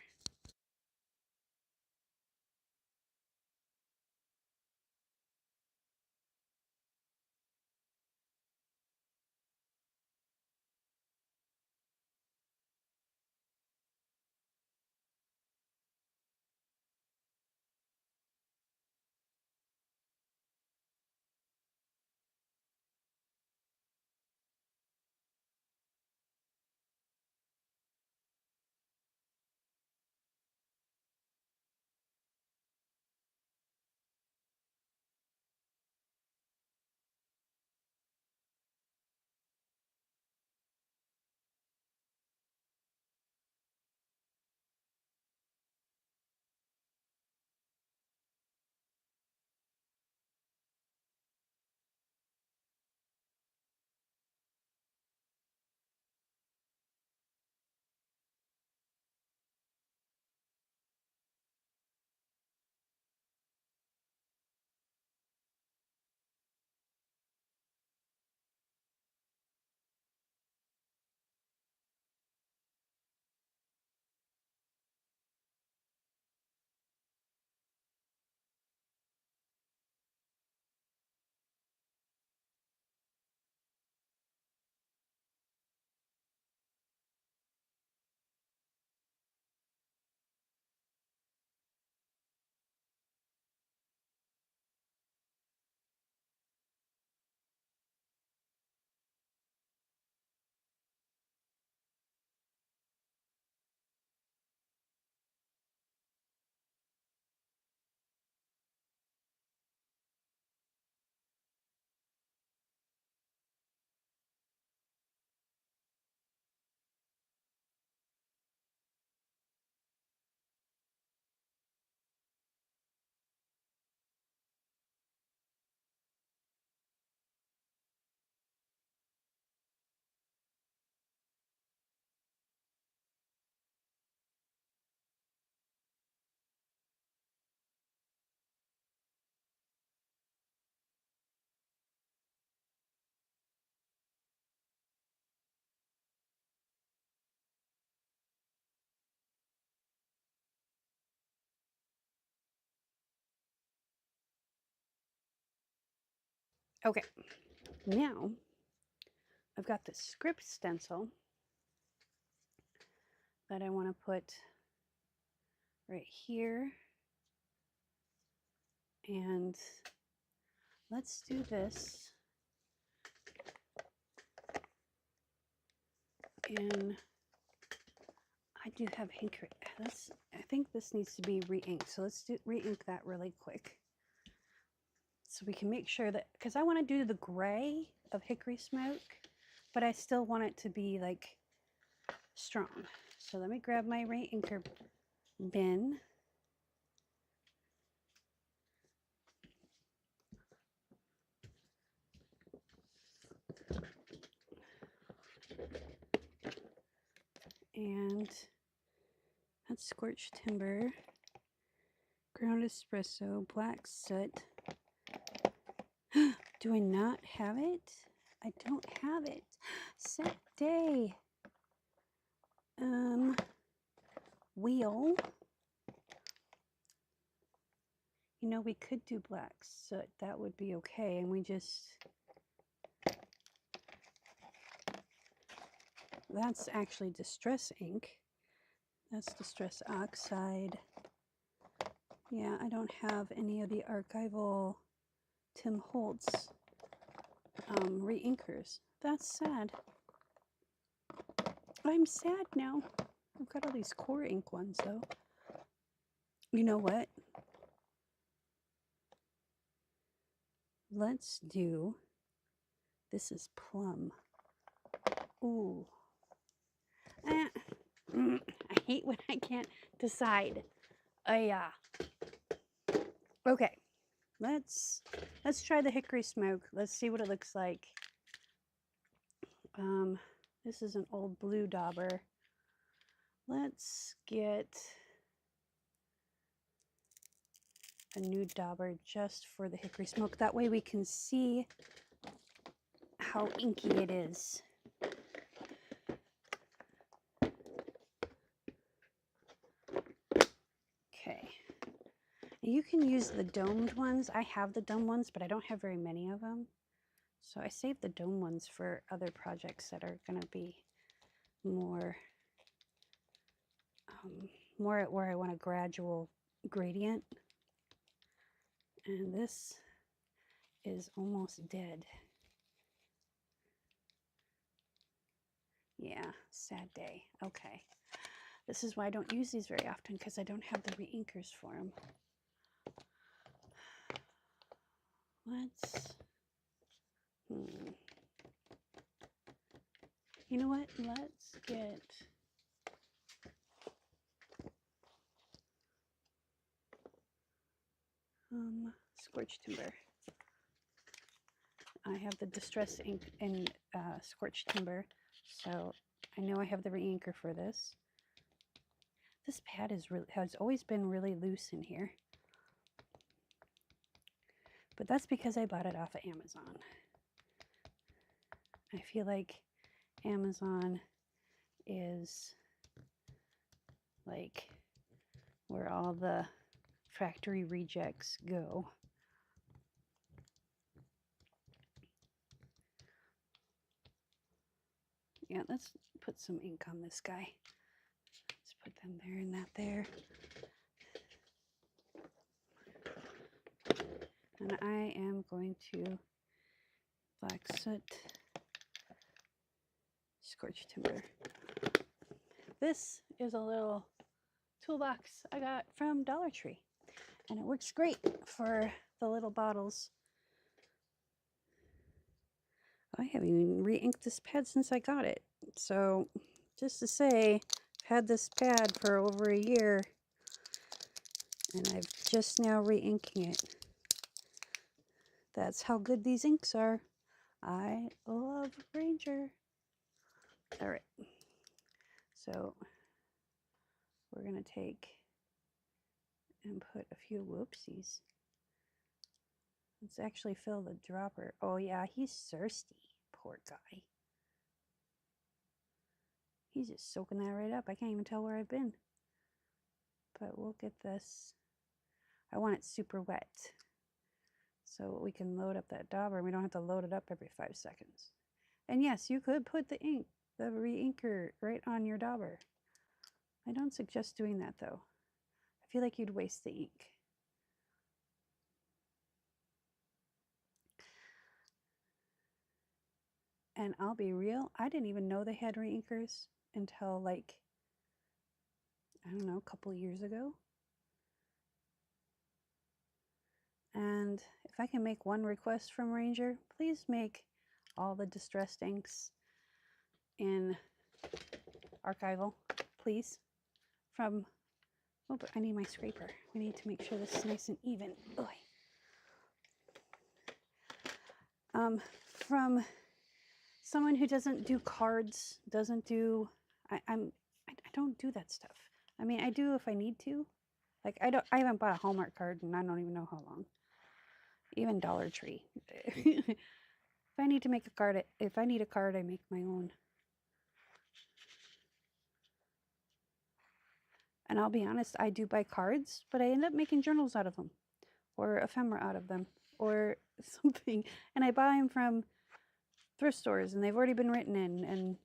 Okay, now I've got this script stencil that I want to put right here. And let's do this in, I do have ink. I think this needs to be re-inked. So let's re-ink that really quick. So we can make sure that, because I want to do the gray of hickory smoke, but I still want it to be like strong. So let me grab my re-inker bin. And that's scorched timber, ground espresso, black soot. Do I not have it? I don't have it. Set day. Wheel. You know, we could do black soot. That would be okay. And we just, that's actually distress ink. That's distress oxide. Yeah, I don't have any of the archival Tim Holtz re-inkers. That's sad. I'm sad now. I've got all these core ink ones though. You know what? Let's do, this is plum. Ooh. I hate when I can't decide. Okay. Let's try the hickory smoke. Let's see what it looks like. This is an old blue dauber. Let's get a new dauber just for the hickory smoke. That way we can see how inky it is. Okay. You can use the domed ones. I have the domed ones, but I don't have very many of them. So I saved the dome ones for other projects that are going to be more at where I want a gradual gradient. And this is almost dead. Yeah, sad day. Okay. This is why I don't use these very often, because I don't have the re-inkers for them. Let's, you know what? Let's get, scorched timber. I have the distress ink in scorched timber, so I know I have the re-inker for this. This pad has always been really loose in here, but that's because I bought it off of Amazon. I feel like Amazon is like where all the factory rejects go. Yeah, let's put some ink on this guy. Let's put them there and that there. And I am going to black soot, scorched timber. This is a little toolbox I got from Dollar Tree, and it works great for the little bottles. I haven't even re-inked this pad since I got it. So just to say, I've had this pad for over a year, and I've just now re-inking it. That's how good these inks are. I love Ranger. All right. So we're going to take and put a few whoopsies. Let's actually fill the dropper. Oh yeah, he's thirsty. Poor guy. He's just soaking that right up. I can't even tell where I've been. But we'll get this. I want it super wet. so we can load up that dauber. We don't have to load it up every 5 seconds. And yes, you could put the ink, the re-inker, right on your dauber. I don't suggest doing that though. I feel like you'd waste the ink. And I'll be real, I didn't even know they had re-inkers until like, I don't know, a couple years ago. And if I can make one request from Ranger, please make all the distressed inks in archival, please. From, oh, but I need my scraper. We need to make sure this is nice and even. From someone who doesn't do cards, doesn't do, I don't do that stuff. I mean, I do if I need to. Like I haven't bought a Hallmark card and I don't even know how long. Even Dollar Tree. If I need to make a card, if I need a card, I make my own. And I'll be honest, I do buy cards, but I end up making journals out of them, or ephemera out of them, or something. And I buy them from thrift stores, and they've already been written in, and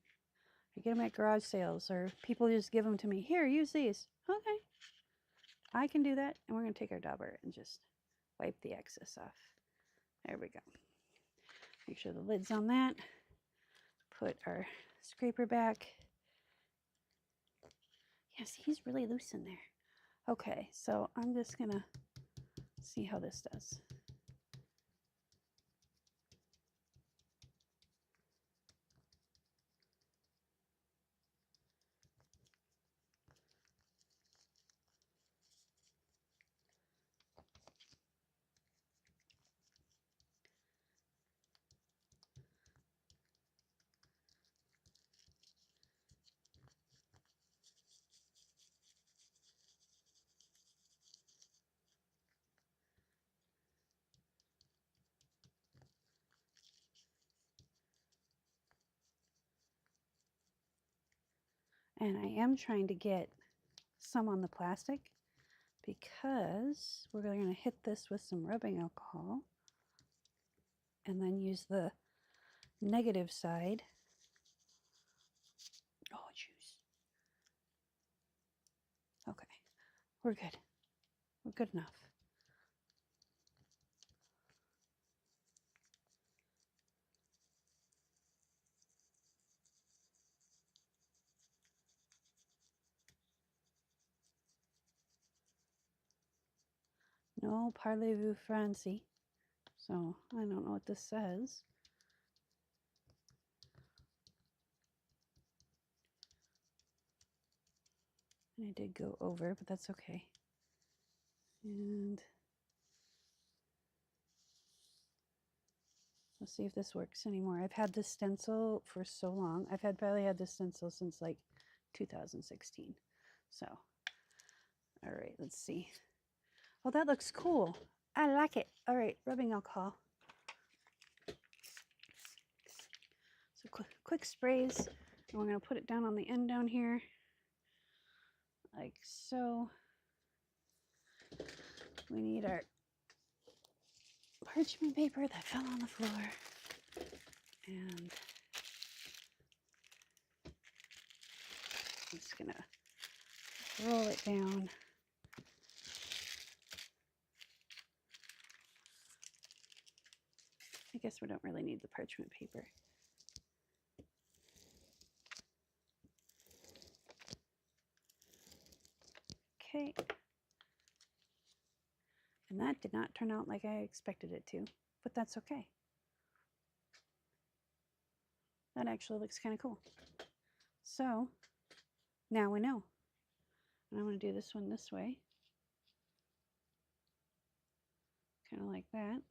I get them at garage sales, or people just give them to me. Here, use these. Okay. I can do that, and we're going to take our dauber and just wipe the excess off. There we go. Make sure the lid's on that. Put our scraper back. Yes, he's really loose in there. Okay, so I'm just going to see how this does. And I am trying to get some on the plastic because we're going to hit this with some rubbing alcohol and then use the negative side. Oh, juice. Okay, we're good. We're good enough. No parlez-vous français. So I don't know what this says. And I did go over, but that's okay. And let's see if this works anymore. I've had this stencil for so long. I've probably had this stencil since like 2016. So, all right, let's see. Oh, that looks cool. I like it. All right, rubbing alcohol. So quick sprays. And we're going to put it down on the end down here. Like so. We need our parchment paper that fell on the floor. And I'm just going to roll it down. I guess we don't really need the parchment paper. Okay. And that did not turn out like I expected it to, but that's okay. That actually looks kind of cool. So now we know. And I'm going to do this one this way. Kind of like that.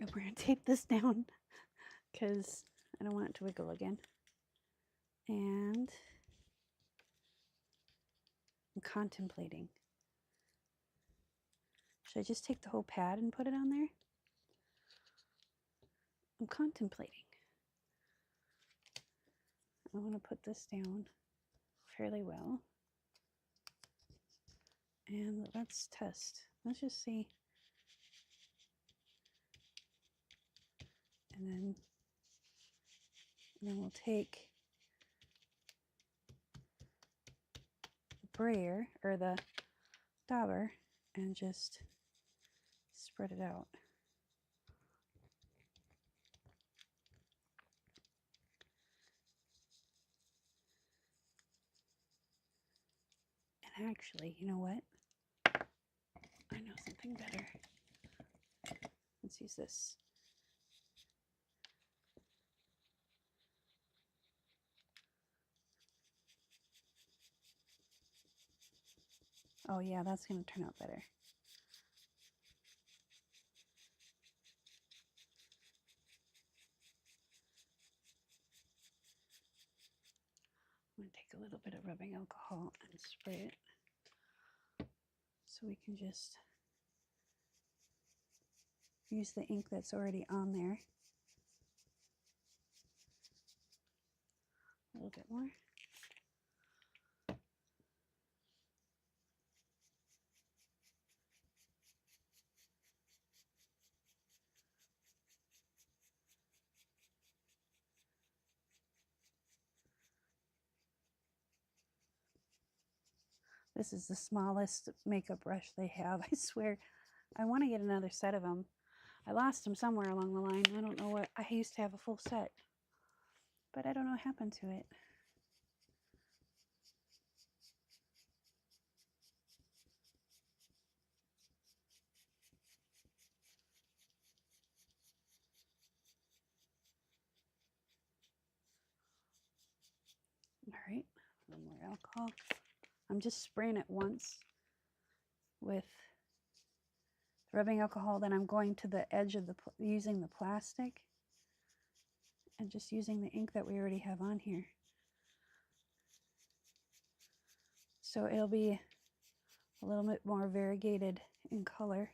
And we're going to tape this down because I don't want it to wiggle again. And I'm contemplating. Should I just take the whole pad and put it on there? I'm contemplating. I want to put this down fairly well. And let's test. Let's just see And then we'll take the brayer or the dauber and just spread it out. And actually, you know what? I know something better. Let's use this. Oh yeah, that's going to turn out better. I'm going to take a little bit of rubbing alcohol and spray it so we can just use the ink that's already on there. A little bit more. This is the smallest makeup brush they have. I swear, I want to get another set of them. I lost them somewhere along the line. I don't know what. I used to have a full set, but I don't know what happened to it. All right, a little more alcohol. I'm just spraying it once with rubbing alcohol, then I'm going to the edge of the, using the plastic and just using the ink that we already have on here. So it'll be a little bit more variegated in color.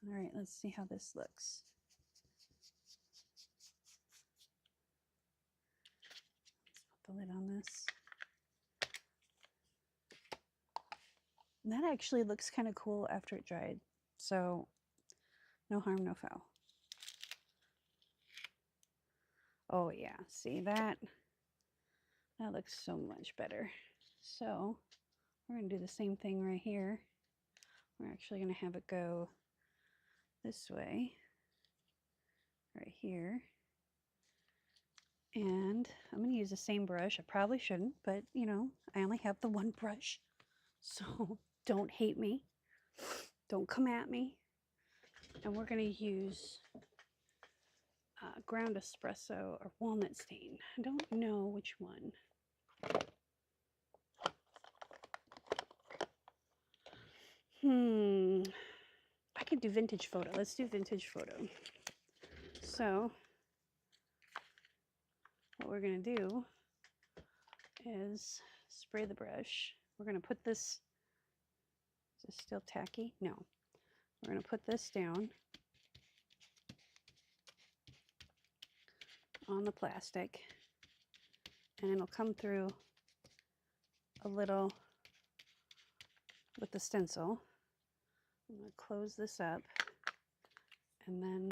All right, let's see how this looks. Let's put the lid on this. And that actually looks kind of cool after it dried. So no harm, no foul. Oh yeah, see that? That looks so much better. So we're gonna do the same thing right here. We're actually gonna have it go this way, right here. And I'm gonna use the same brush. I probably shouldn't, but you know, I only have the one brush. So don't hate me. Don't come at me. And we're gonna use ground espresso or walnut stain. I don't know which one. I could do vintage photo. Let's do vintage photo. So what we're gonna do is spray the brush. We're gonna put this, is this still tacky? No. We're gonna put this down on the plastic and it'll come through a little with the stencil. I'm going to close this up and then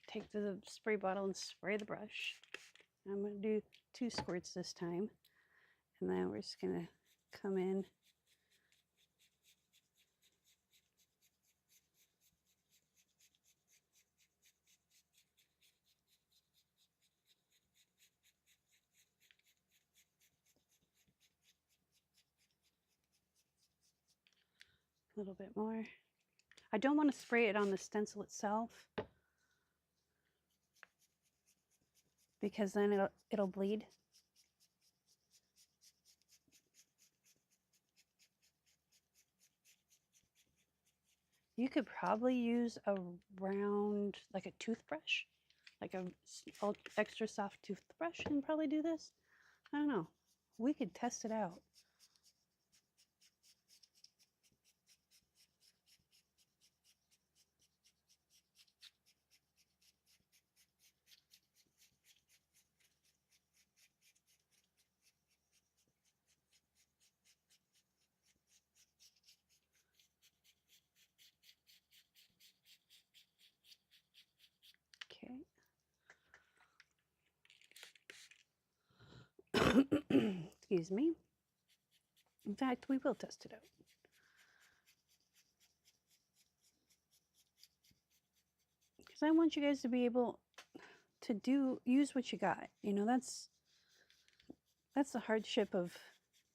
take the spray bottle and spray the brush. I'm going to do 2 squirts this time, and then we're just going to come in a little bit more. I don't want to spray it on the stencil itself because then it'll bleed. You could probably use a round, like a toothbrush, like a extra soft toothbrush and probably do this. I don't know. We could test it out. excuse me. In fact, we will test it out. Because I want you guys to be able to use what you got. You know, that's the hardship of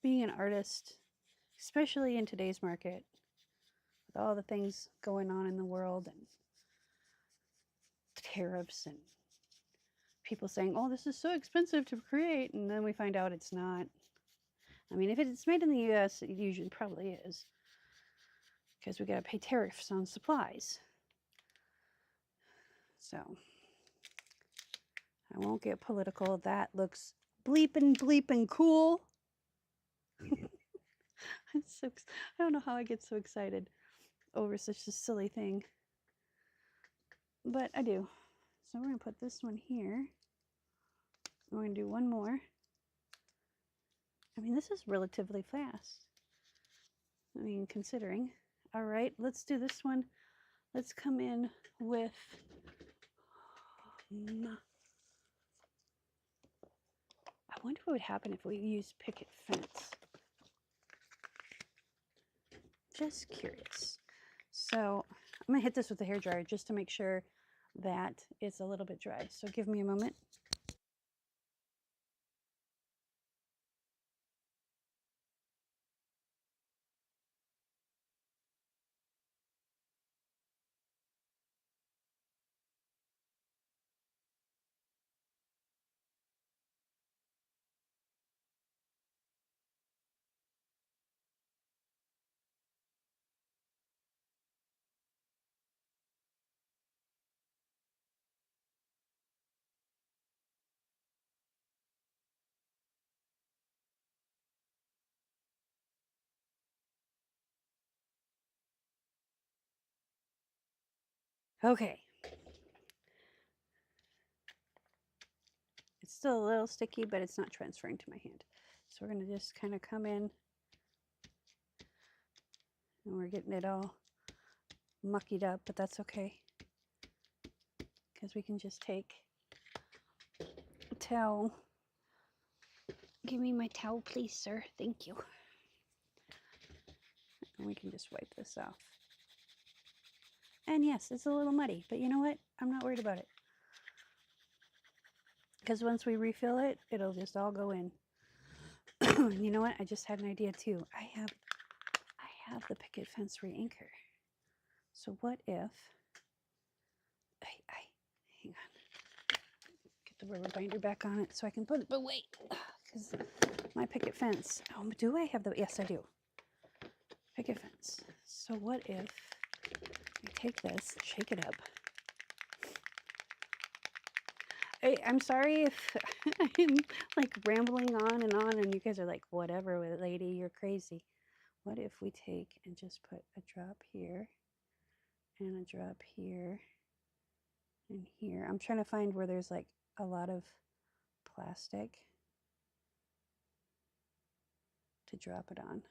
being an artist, especially in today's market, with all the things going on in the world and tariffs and people saying, oh, this is so expensive to create. And then we find out it's not. I mean, if it's made in the US, it usually probably is, because we got to pay tariffs on supplies. So I won't get political. That looks bleeping cool. I don't know how I get so excited over such a silly thing, but I do. So we're going to put this one here. We're going to do one more. I mean, this is relatively fast. I mean, considering. All right, let's do this one. Let's come in with I wonder what would happen if we use picket fence. Just curious. So I'm gonna hit this with the hairdryer just to make sure that it's a little bit dry. So give me a moment. Okay. It's still a little sticky, but it's not transferring to my hand. So we're gonna just kind of come in and we're getting it all muckied up, but that's okay, because we can just take a towel. Give me my towel, please, sir. Thank you. And we can just wipe this off. And yes, it's a little muddy, but you know what? I'm not worried about it, because once we refill it, it'll just all go in. You know what? I just had an idea too. I have the picket fence re-inker. So what if hang on, get the rubber binder back on it so I can put it away, because my picket fence. Oh, do I have the? Yes, I do. Picket fence. So what if I take this, shake it up? I'm sorry if I'm like rambling on and you guys are like, whatever, lady, you're crazy. What if we take and just put a drop here and a drop here and here? I'm trying to find where there's like a lot of plastic to drop it on.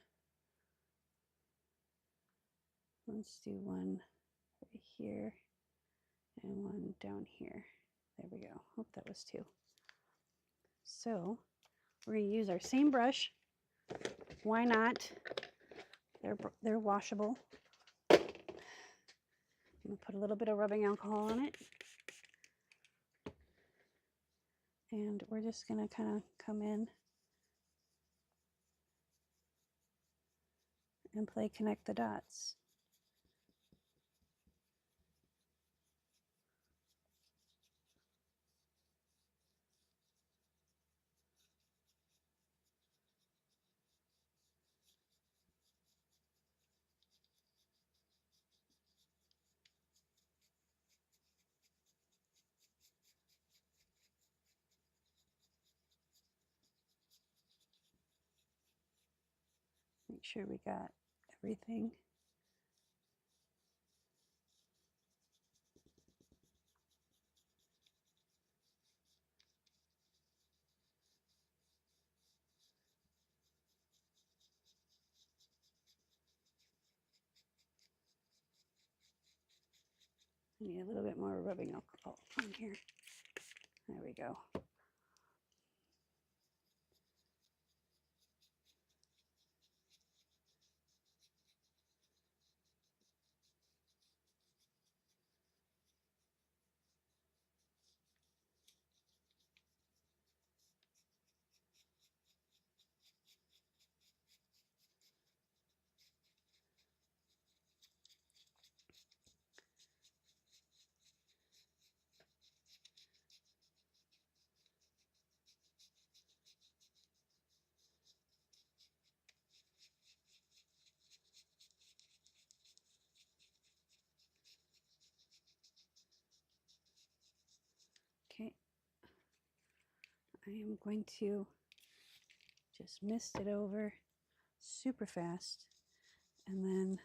Let's do one right here and one down here. There we go. Hope that was two. So we're going to use our same brush. Why not? They're washable. I'm going to put a little bit of rubbing alcohol on it. And we're just going to kind of come in and play connect the dots. Make sure we got everything. I need a little bit more rubbing alcohol on here. There we go. I am going to just mist it over super fast, and then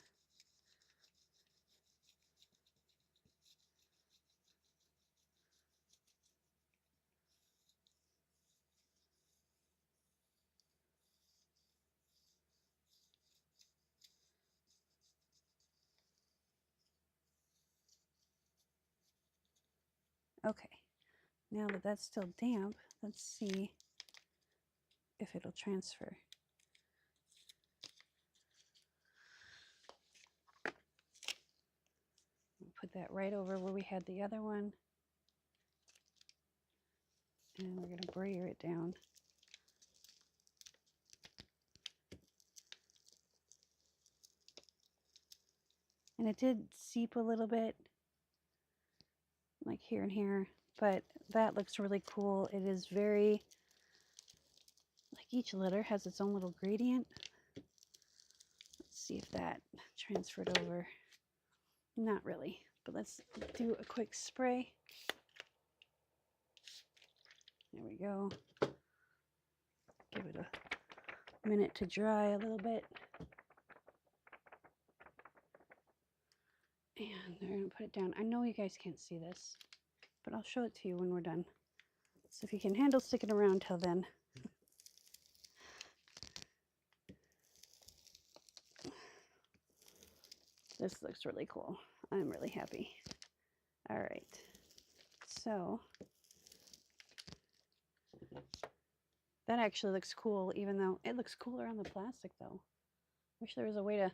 okay, now that that's still damp, let's see if it'll transfer. Put that right over where we had the other one, and we're going to brayer it down. And it did seep a little bit, like here and here, but that looks really cool. It is very, like each letter has its own little gradient. Let's see if that transferred over. Not really, but let's do a quick spray. There we go. Give it a minute to dry a little bit. And they're going to put it down. I know you guys can't see this, but I'll show it to you when we're done. So if you can handle sticking around till then. This looks really cool. I'm really happy. All right. So that actually looks cool, even though it looks cooler on the plastic though. Wish there was a way to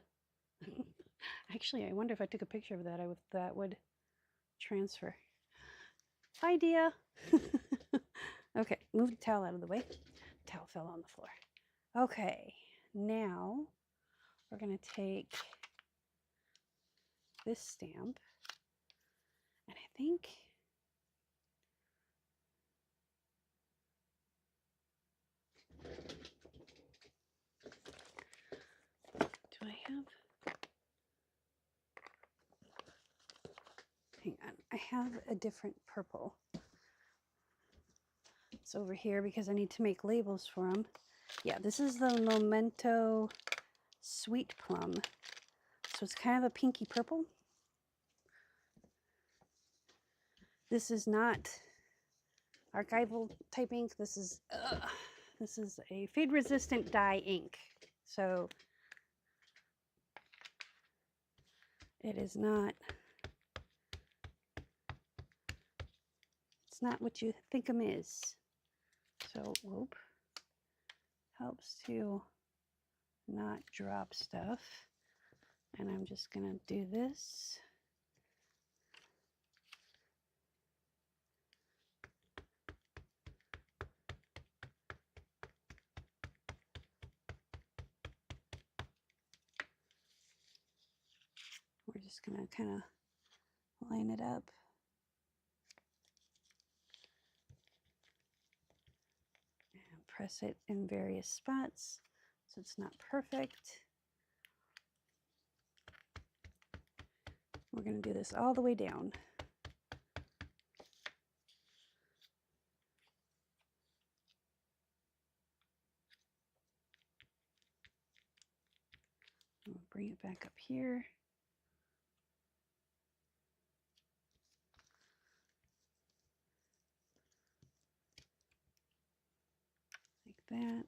actually, I wonder if I took a picture of that, that would transfer. Idea. Okay, move the towel out of the way. Towel fell on the floor. Okay, now we're going to take this stamp, and I think do I have, hang on, I have a different purple. It's over here because I need to make labels for them. Yeah, this is the Memento Sweet Plum. So it's kind of a pinky purple. This is not archival type ink. This is a fade resistant dye ink. So it is not, it's not what you think 'em is. So whoop, helps to not drop stuff. And I'm just gonna do this. We're just gonna kind of line it up. And press it in various spots so it's not perfect. We're going to do this all the way down. We'll bring it back up here. Like that.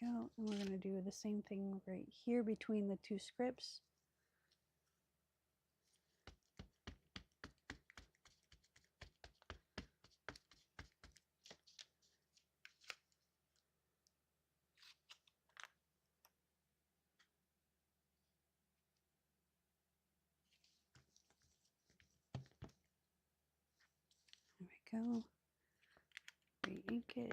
go. And we're going to do the same thing right here between the two scripts. There we go. Re-ink it.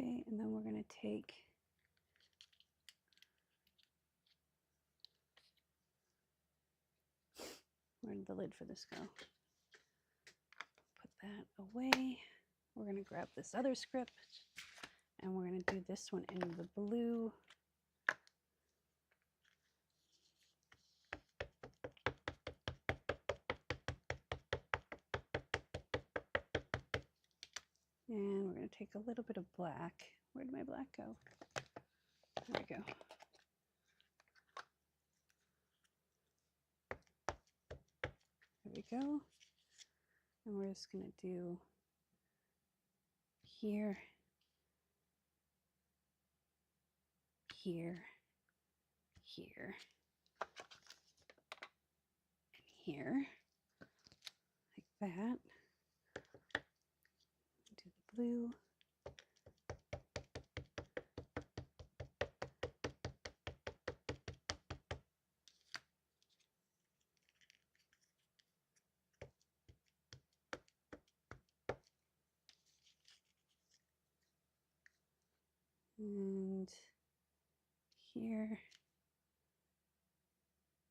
Okay, and then we're going to take where did the lid for this go? Put that away. We're going to grab this other script and we're going to do this one in the blue. And we're going to take a little bit of black. Where did my black go? There we go. There we go. And we're just going to do here, here, here, and here, like that. Do the blue. And here,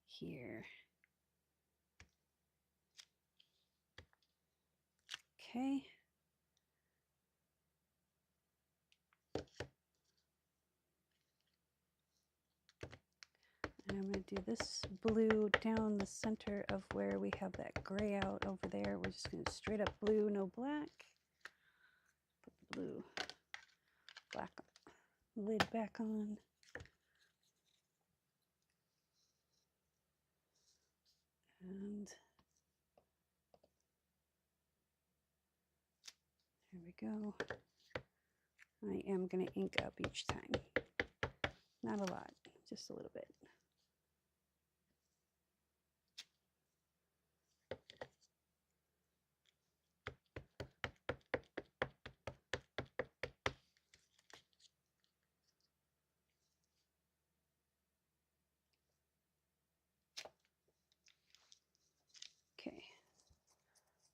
here. Okay. And I'm going to do this blue down the center of where we have that gray out over there. We're just going to straight up blue, no black. Put the blue, black lid back on. And there we go. I am going to ink up each time. Not a lot, just a little bit. Okay,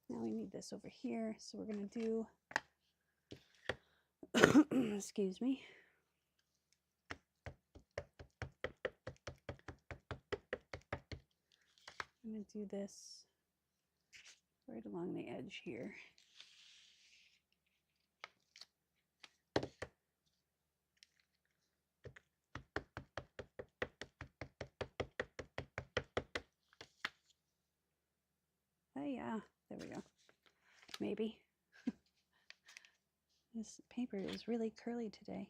now we need this over here, so we're going to do, excuse me. I'm going to do this right along the edge here. Oh yeah, there we go. Maybe. This paper is really curly today.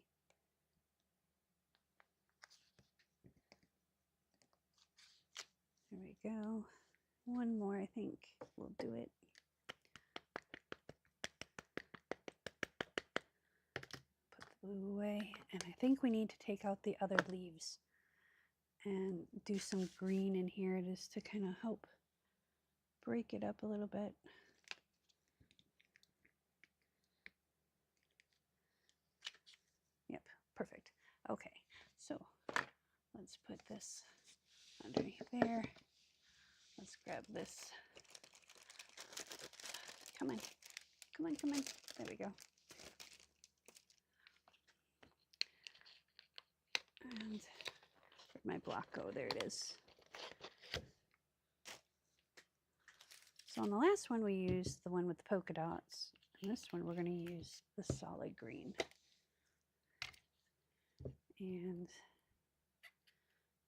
There we go. One more, I think we'll do it. Put the blue away, and I think we need to take out the other leaves and do some green in here just to kind of help break it up a little bit. Yep, perfect. Okay, so let's put this underneath there. Let's grab this. Come on, come on, come on. There we go. And where'd my block go? There it is. So on the last one, we used the one with the polka dots. And this one, we're going to use the solid green. And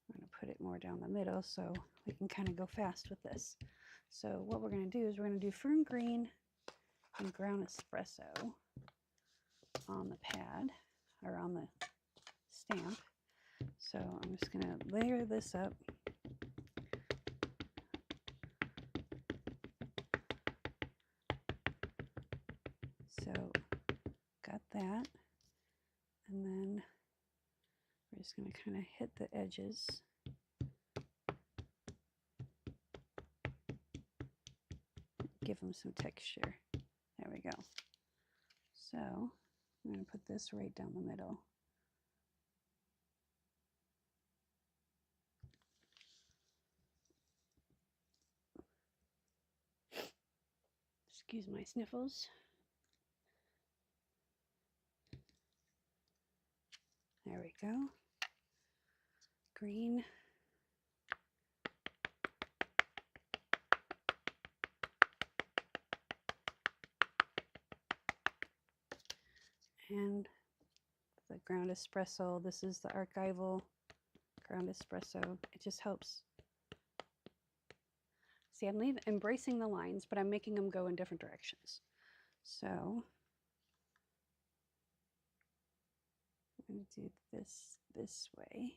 I'm going to put it more down the middle so we can kind of go fast with this. So what we're going to do is we're going to do fern green and ground espresso on the pad or on the stamp. So I'm just going to layer this up. So got that. And then we're just going to kind of hit the edges. Give them some texture. There we go. So I'm going to put this right down the middle. Excuse my sniffles. There we go. Green. And the ground espresso. This is the archival ground espresso. It just helps. See, I'm embracing the lines, but I'm making them go in different directions. So I'm going to do this way.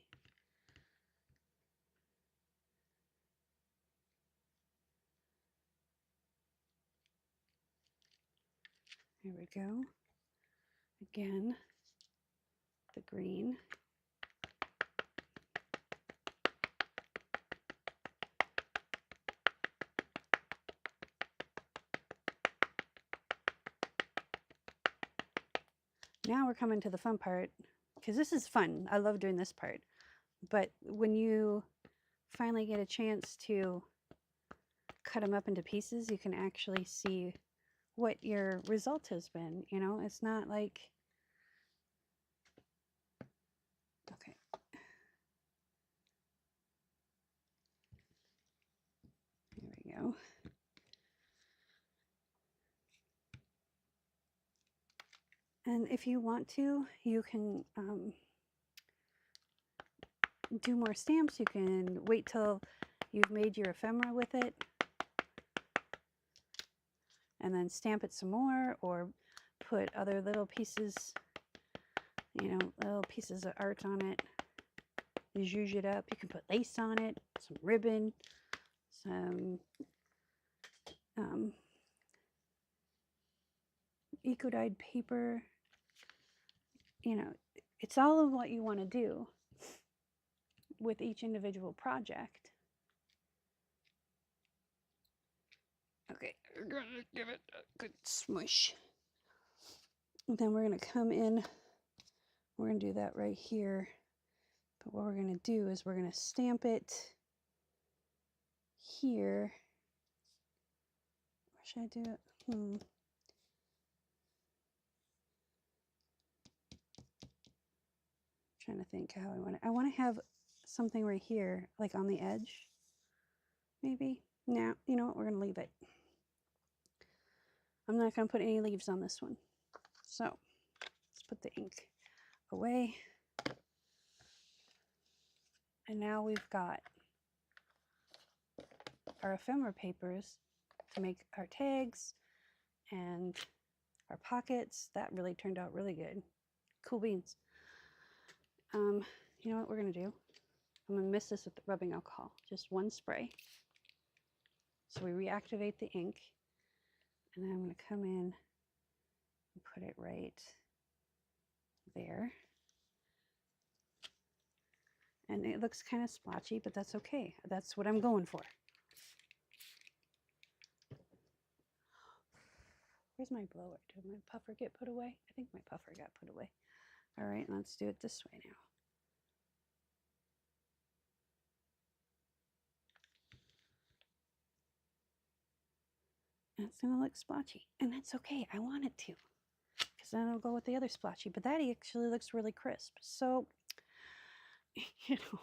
There we go. Again, the green. Now we're coming to the fun part, because this is fun. I love doing this part. But when you finally get a chance to cut them up into pieces, you can actually see what your result has been. You know, it's not like, okay. There we go. And if you want to, you can do more stamps. You can wait till you've made your ephemera with it and then stamp it some more, or put other little pieces, you know, little pieces of art on it. You zhuzh it up. You can put lace on it, some ribbon, some eco-dyed paper. You know, it's all of what you want to do with each individual project. Okay, we're going to give it a good smush. And then we're going to come in, we're going to do that right here. But what we're going to do is we're going to stamp it here. Where should I do it? Trying to think how I want it. I want to have something right here, like on the edge, maybe. Now, you know what? We're going to leave it. I'm not going to put any leaves on this one. So let's put the ink away. And now we've got our ephemera papers to make our tags and our pockets. That really turned out really good. Cool beans. You know what we're going to do? I'm going to mix this with the rubbing alcohol. Just one spray. So we reactivate the ink. And then I'm going to come in and put it right there. And it looks kind of splotchy, but that's okay. That's what I'm going for. Where's my blower? Did my puffer get put away? I think my puffer got put away. All right, let's do it this way now. And it's going to look splotchy, and that's okay. I want it to, because then it'll go with the other splotchy. But that actually looks really crisp. So, you know,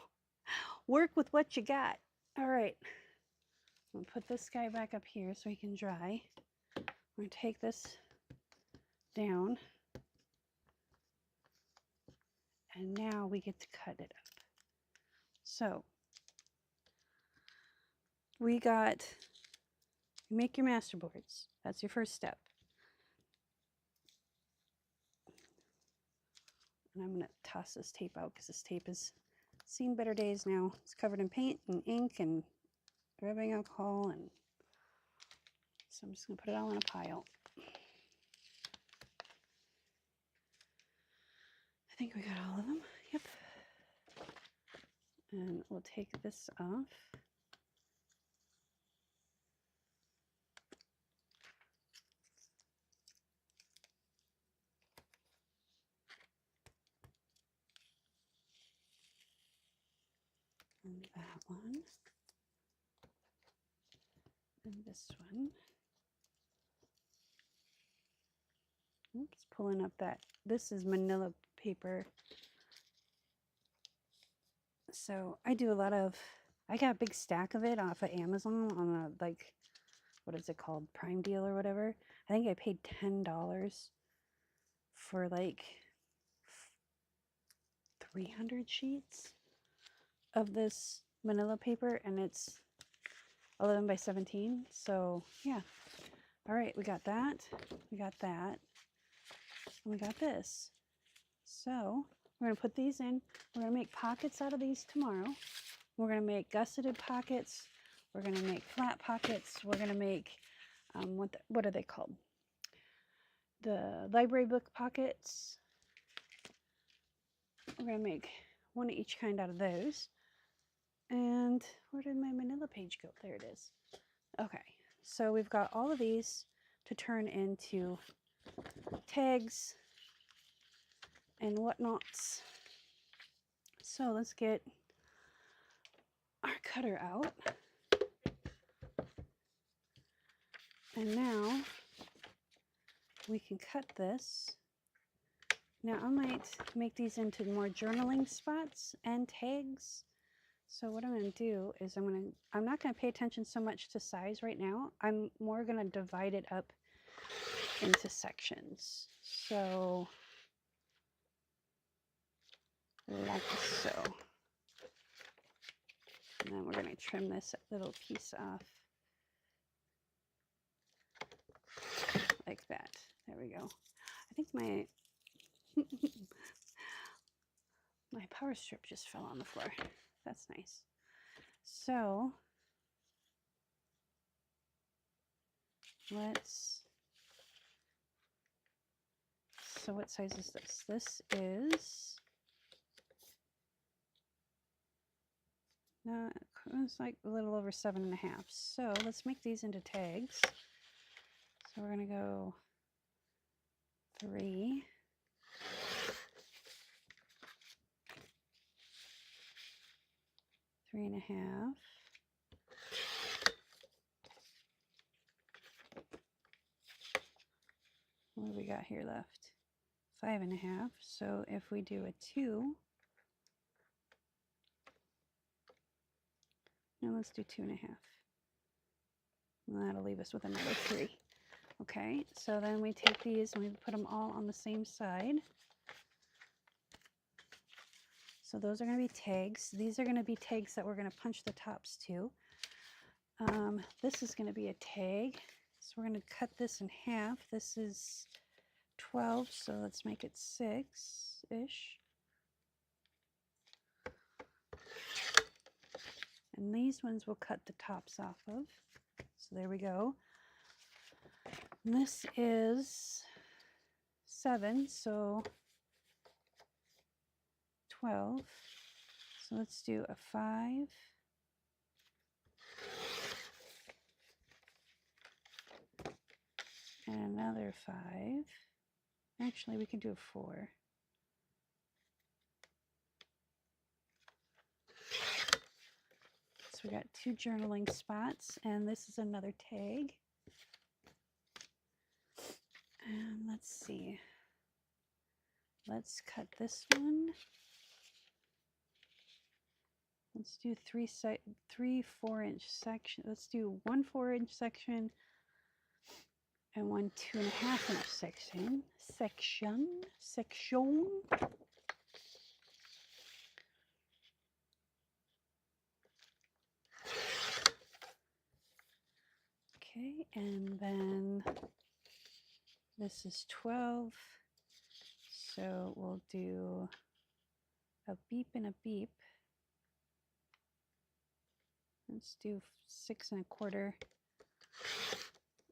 work with what you got. All right. I'm going to put this guy back up here so he can dry. I'm going to take this down And now we get to cut it up. So we got, make your master boards. That's your first step. And I'm going to toss this tape out because this tape has seen better days now. It's covered in paint and ink and rubbing alcohol, and so I'm just going to put it all in a pile. I think we got all of them. Yep. And we'll take this off. And that one. And this one. Oops, pulling up that. This is manila paper. So I do a lot of, I got a big stack of it off of Amazon on a, like, what is it called? Prime deal or whatever. I think I paid $10 for like 300 sheets of this manila paper, and it's 11 by 17. So yeah. All right, we got that. We got that. And we got this. So we're going to put these in. We're going to make pockets out of these tomorrow. We're going to make gusseted pockets. We're going to make flat pockets. We're going to make, what are they called? The library book pockets. We're going to make one of each kind out of those. And where did my manila page go? There it is. Okay, so we've got all of these to turn into tags and whatnots. So let's get our cutter out. And now we can cut this. Now I might make these into more journaling spots and tags. So what I'm going to do is I'm not going to pay attention so much to size right now. I'm more going to divide it up into sections. So like so. And then we're going to trim this little piece off like that. There we go. I think my my power strip just fell on the floor. That's nice. So what size is this? This is, it's like a little over 7.5. So let's make these into tags. So we're going to go 3, 3.5. What do we got here left? 5.5. So if we do a 2, no, let's do 2.5. And that'll leave us with another 3. Okay, so then we take these and we put them all on the same side. So those are going to be tags. These are going to be tags that we're going to punch the tops to. This is going to be a tag. So we're going to cut this in half. This is 12, so let's make it 6-ish. And these ones we'll cut the tops off of. So there we go. And this is 7, so 12. So let's do a 5. And another 5. Actually, we can do a 4. So we got 2 journaling spots, and this is another tag. And let's see. Let's cut this one. Let's do 3 4-inch section. Let's do 1 4-inch section and 1 2.5-inch section. Section. Okay, and then this is 12. So we'll do a beep and a beep. Let's do 6 1/4.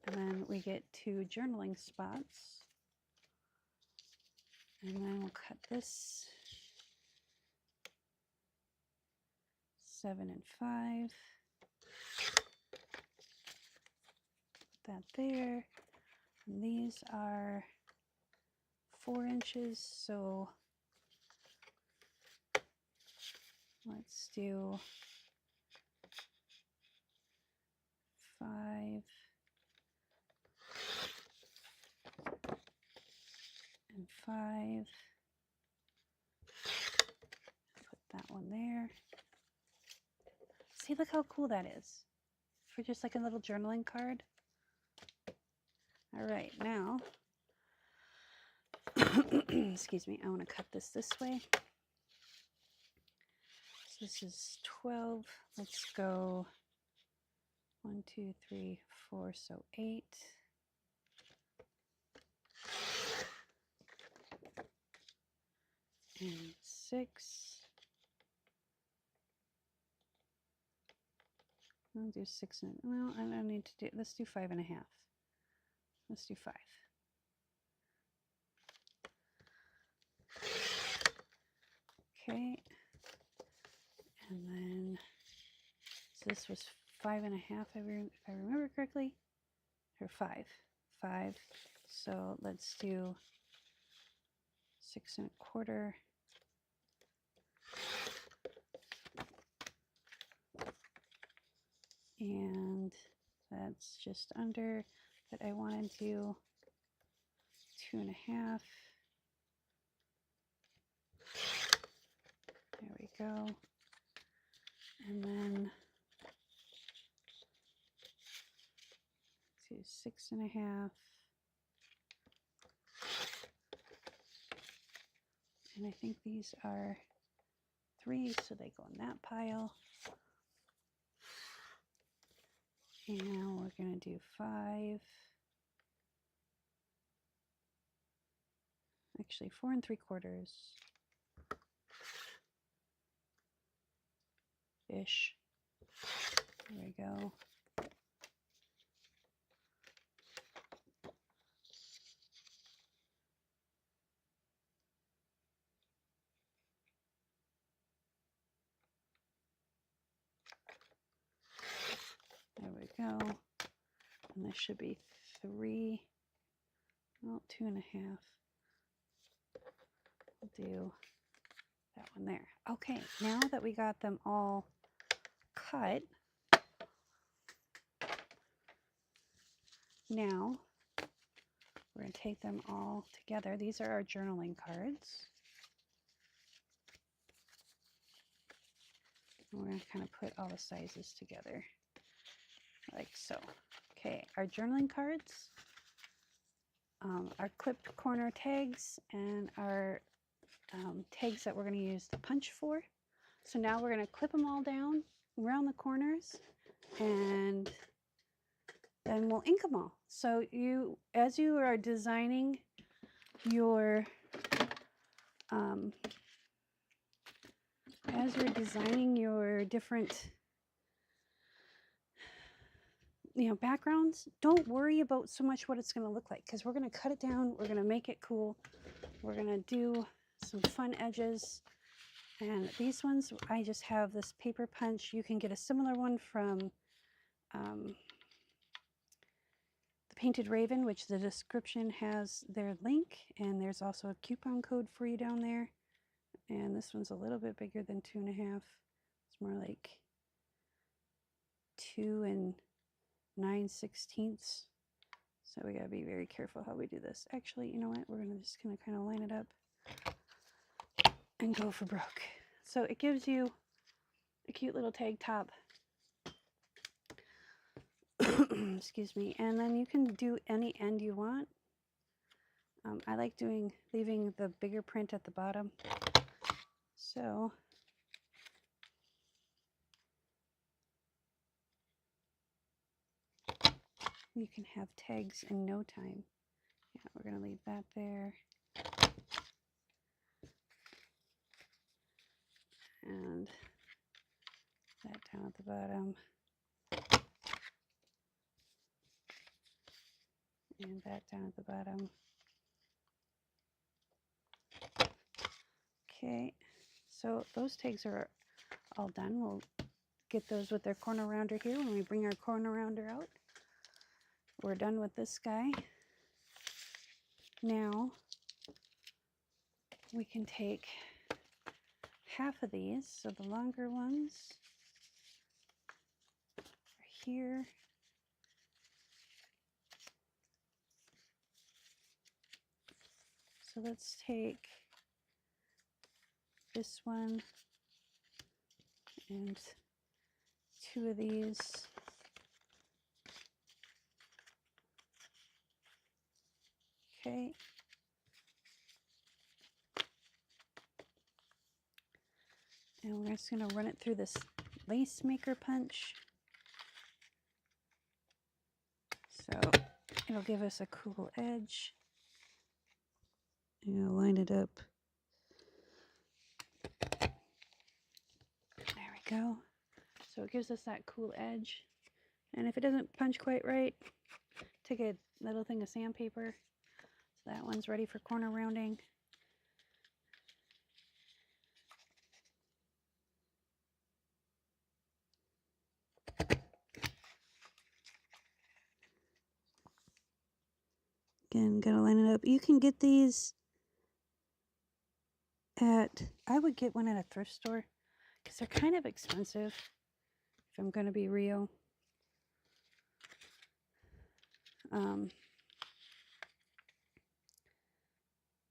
And then we get 2 journaling spots. And then we'll cut this 7 and 5. Put that there. And these are 4 inches, so let's do 5 and 5. Put that one there. See, look how cool that is for just like a little journaling card. All right, now, excuse me, I want to cut this way. So this is 12. Let's go 1, 2, 3, 4, so 8. And 6. I'll do 6 and, well, I don't need to do, let's do 5 1/2. Let's do 5. Okay. And then, so this was 5 1/2, if I remember correctly, or 5. 5. So let's do 6 1/4. And that's just under, but I want to do 2 1/2. There we go. And then do 6 1/2. And I think these are 3, so they go in that pile. And we're going to do 5. Actually, 4 3/4 ish. There we go. There we go. And this should be 3, well, 2 1/2. We'll do that one there. Okay, now that we got them all cut, now we're going to take them all together. These are our journaling cards. And we're going to kind of put all the sizes together like so. Okay, our journaling cards, our clipped corner tags, and our tags that we're going to use the punch for. So now we're going to clip them all down around the corners, and then we'll ink them all. So as you are designing your different backgrounds, don't worry about so much what it's going to look like, because we're going to cut it down, we're going to make it cool, we're going to do some fun edges. And these ones, I just have this paper punch. You can get a similar one from the Painted Raven, which the description has their link, and there's also a coupon code for you down there. And this one's a little bit bigger than 2 1/2. It's more like 2 9/16. So we gotta be very careful how we do this. Actually, you know what? We're just gonna kind of line it up and go for broke. So it gives you a cute little tag top. Excuse me. And then you can do any end you want. I like leaving the bigger print at the bottom. So You can have tags in no time. Yeah, we're going to leave that there. And that down at the bottom. And that down at the bottom. Okay, so those tags are all done. We'll get those with their corner rounder here when we bring our corner rounder out. We're done with this guy. Now we can take half of these, so the longer ones are here. So let's take this one and 2 of these. Okay. And we're just going to run it through this lace maker punch. So it'll give us a cool edge. And I'll line it up. There we go. So it gives us that cool edge. And if it doesn't punch quite right, take a little thing of sandpaper. So that one's ready for corner rounding. Again, gotta line it up. You can get these at, I would get one at a thrift store because they're kind of expensive, if I'm gonna be real.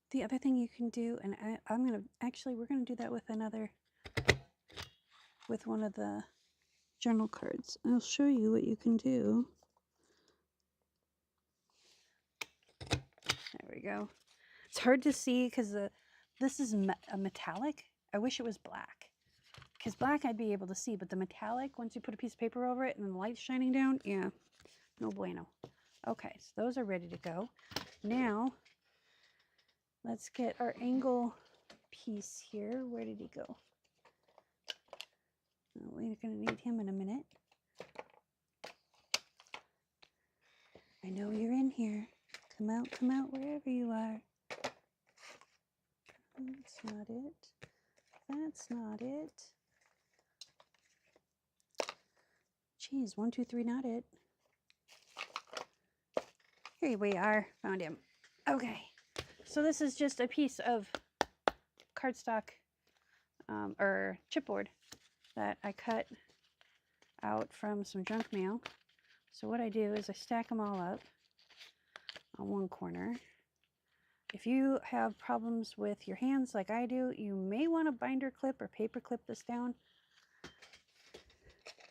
The other thing you can do, and we're gonna do that with one of the journal cards. I'll show you what you can do. There we go. It's hard to see because this is a metallic. I wish it was black, because black I'd be able to see, but the metallic, once you put a piece of paper over it and the light's shining down, yeah, no bueno. Okay, so those are ready to go. Now, let's get our angle piece here. Where did he go? Oh, we're going to need him in a minute. I know you're in here. Come out wherever you are. That's not it. That's not it. Geez, 1, 2, 3, not it. Here we are. Found him. Okay. So this is just a piece of cardstock or chipboard that I cut out from some junk mail. So what I do is I stack them all up on one corner. If you have problems with your hands like I do, you may want to binder clip or paper clip this down.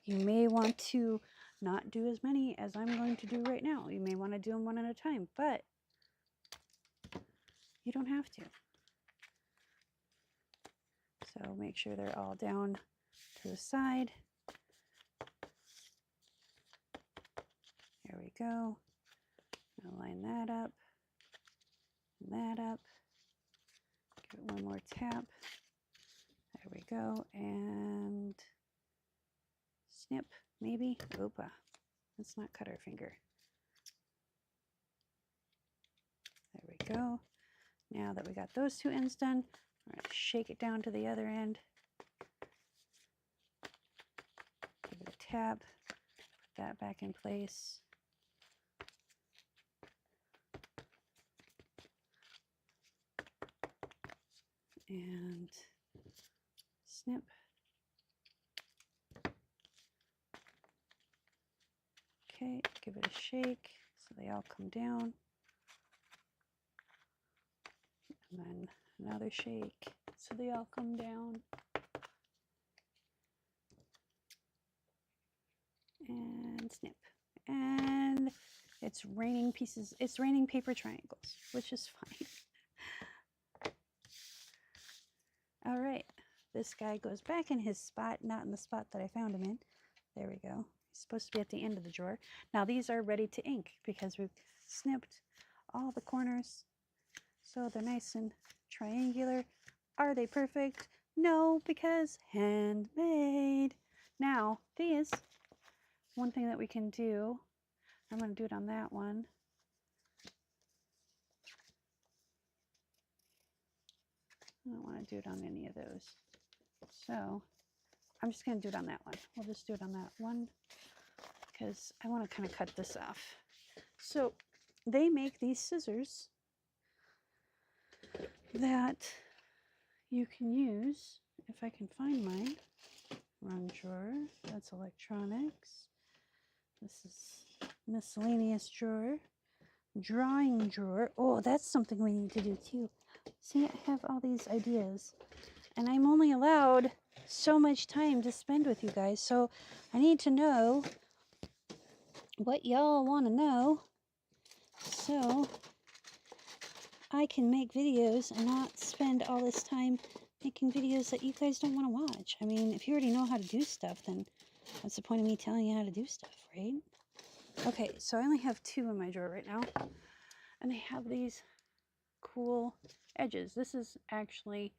You may want to not do as many as I'm going to do right now. You may want to do them one at a time, but you don't have to. So make sure they're all down to the side. There we go. I'll line that up, and that up. Give it one more tap. There we go. And snip, maybe. Opa. Let's not cut our finger. There we go. Now that we got those 2 ends done, we're going to shake it down to the other end. Give it a tap. Put that back in place. And snip. Okay, give it a shake so they all come down. And then another shake so they all come down. And snip. And it's raining pieces, it's raining paper triangles, which is fine. All right, this guy goes back in his spot, not in the spot that I found him in. There we go. It's supposed to be at the end of the drawer. Now these are ready to ink because we've snipped all the corners so they're nice and triangular. Are they perfect? No, because handmade. Now these, one thing that we can do, I'm going to do it on that one. I don't want to do it on any of those. So I'm just going to do it on that one. We'll just do it on that one because I want to kind of cut this off. So they make these scissors that you can use, if I can find mine. Wrong drawer. That's electronics. This is miscellaneous drawer. Drawing drawer. Oh, that's something we need to do too. See, I have all these ideas and I'm only allowed so much time to spend with you guys. So I need to know what y'all want to know so I can make videos and not spend all this time making videos that you guys don't want to watch. I mean, if you already know how to do stuff, then what's the point of me telling you how to do stuff, right? Okay, so I only have 2 in my drawer right now, and they have these cool edges. This is actually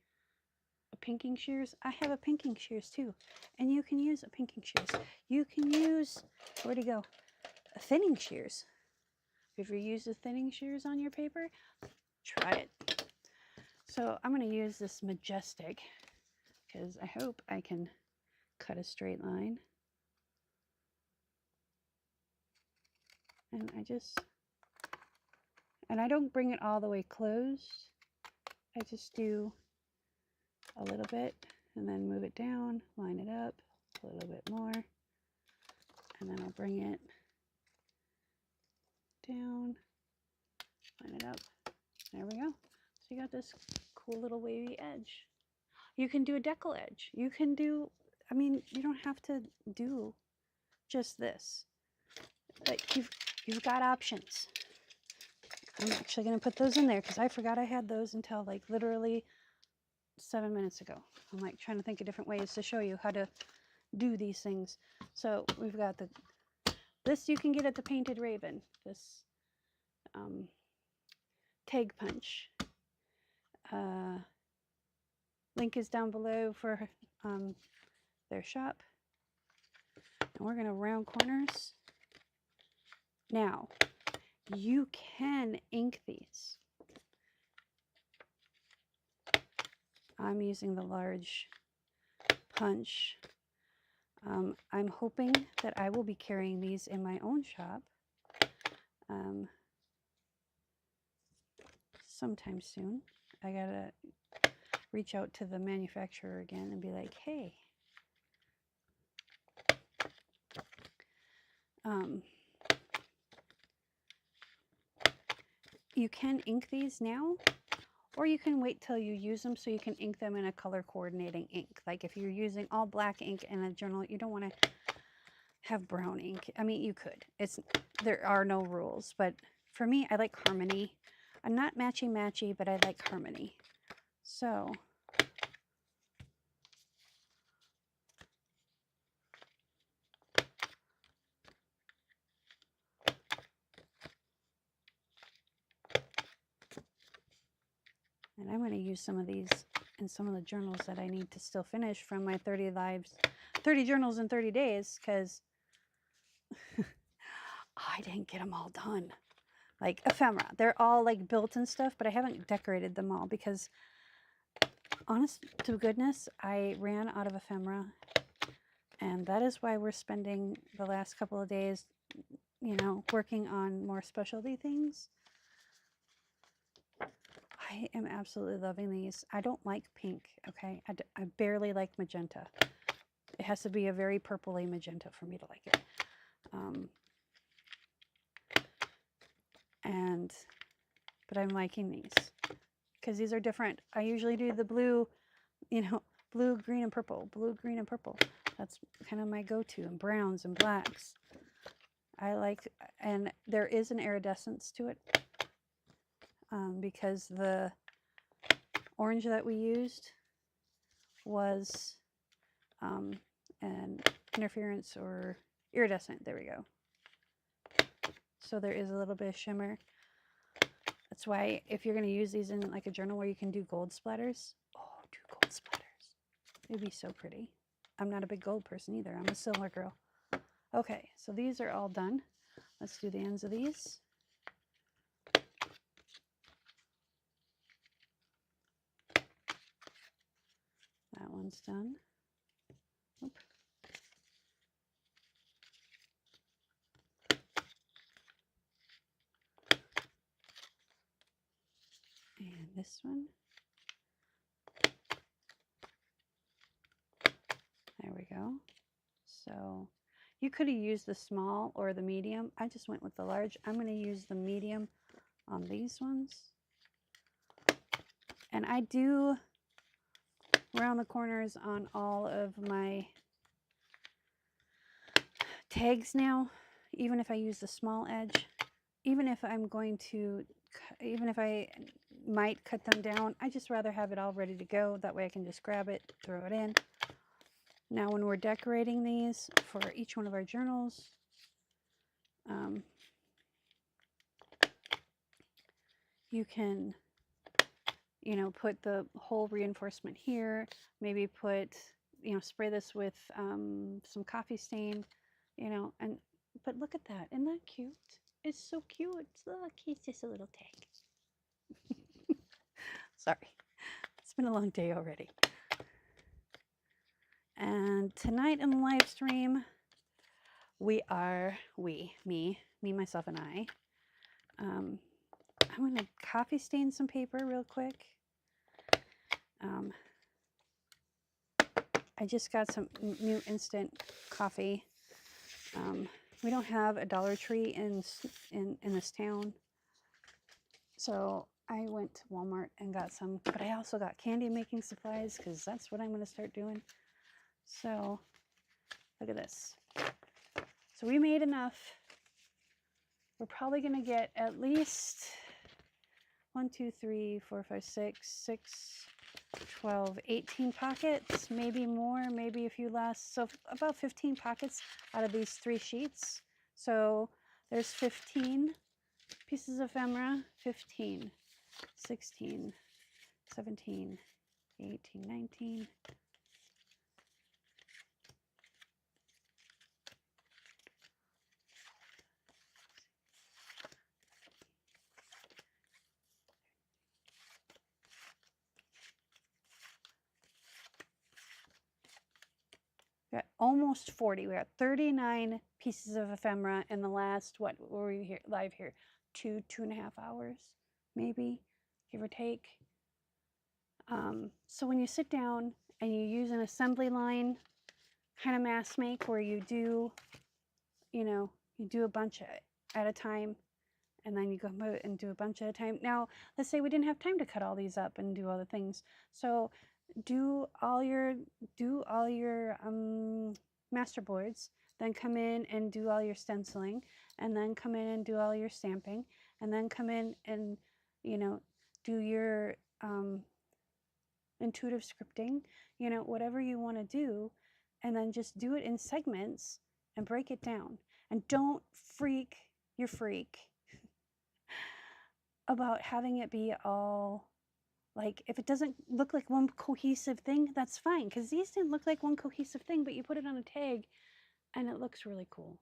a pinking shears. I have a pinking shears too, and you can use a pinking shears. You can use, where'd he go? A thinning shears. If you use the thinning shears on your paper, try it. So I'm going to use this Majestic because I hope I can cut a straight line. And I don't bring it all the way closed. I just do a little bit and then move it down, line it up a little bit more, and then I'll bring it down, line it up. There we go. So you got this cool little wavy edge. You can do a decal edge. You can do, I mean, you don't have to do just this. Like you've got options. I'm actually going to put those in there because I forgot I had those until like literally 7 minutes ago. I'm like trying to think of different ways to show you how to do these things. So we've got this you can get at the Painted Raven, this tag punch. Link is down below for their shop. And we're going to round corners. Now, you can ink these. I'm using the large punch. I'm hoping that I will be carrying these in my own shop sometime soon. I gotta reach out to the manufacturer again and be like, hey, you can ink these now, or you can wait till you use them so you can ink them in a color coordinating ink. Like if you're using all black ink in a journal, you don't want to have brown ink. I mean, you could. There are no rules, but for me, I like harmony. I'm not matchy-matchy, but I like harmony. So and I'm going to use some of these in some of the journals that I need to still finish from my 30 journals in 30 days, because I didn't get them all done. Like ephemera, they're all like built and stuff, but I haven't decorated them all because, honest to goodness, I ran out of ephemera, and that is why we're spending the last couple of days, you know, working on more specialty things. I am absolutely loving these. I don't like pink, okay? I barely like magenta. It has to be a very purpley magenta for me to like it. But I'm liking these because these are different. I usually do the blue, you know, blue, green, and purple. Blue, green, and purple. That's kind of my go-to. And browns and blacks. I like, and there is an iridescence to it. Because the orange that we used was an interference or iridescent. There we go. So there is a little bit of shimmer. That's why if you're going to use these in like a journal where you can do gold splatters, oh, do gold splatters. It'd be so pretty. I'm not a big gold person either. I'm a silver girl. Okay, so these are all done. Let's do the ends of these. That one's done. Oop. And this one. There we go. So you could have used the small or the medium. I just went with the large. I'm going to use the medium on these ones. And I do round the corners on all of my tags now, even if I use the small edge, even if I might cut them down, I just rather have it all ready to go. That way I can just grab it, throw it in. Now when we're decorating these for each one of our journals, you can, put the whole reinforcement here, maybe put, spray this with some coffee stain, but look at that. Isn't that cute? It's so cute. Look, he's just a little tag. Sorry. It's been a long day already. And tonight in the live stream, me, myself, and I. I'm going to coffee stain some paper real quick. I just got some new instant coffee. We don't have a Dollar Tree in this town. So I went to Walmart and got some, but I also got candy making supplies because that's what I'm going to start doing. So look at this. So we made enough. We're probably going to get at least 1, 2, 3, 4, 5, 6, 12, 18 pockets, maybe more, maybe a few less. So about 15 pockets out of these 3 sheets. So there's 15 pieces of ephemera, 15, 16, 17, 18, 19. We got almost 40. We got 39 pieces of ephemera in the last, what were we here live here? 2.5 hours, maybe, give or take. So when you sit down and you use an assembly line kind of mass make where you do, you do a bunch at a time, and then you go and do a bunch at a time. Now, let's say we didn't have time to cut all these up and do all the things. So do all your master boards, then come in and do all your stenciling, and then come in and do all your stamping, and then come in and, do your intuitive scripting, whatever you want to do, and then just do it in segments and break it down. And don't freak your freak about having it be all like, if it doesn't look like one cohesive thing, that's fine, because these didn't look like one cohesive thing, but you put it on a tag and it looks really cool.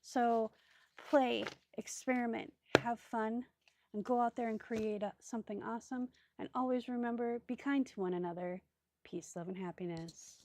So play, experiment, have fun, and go out there and create something awesome. And always remember, be kind to one another. Peace, love, and happiness.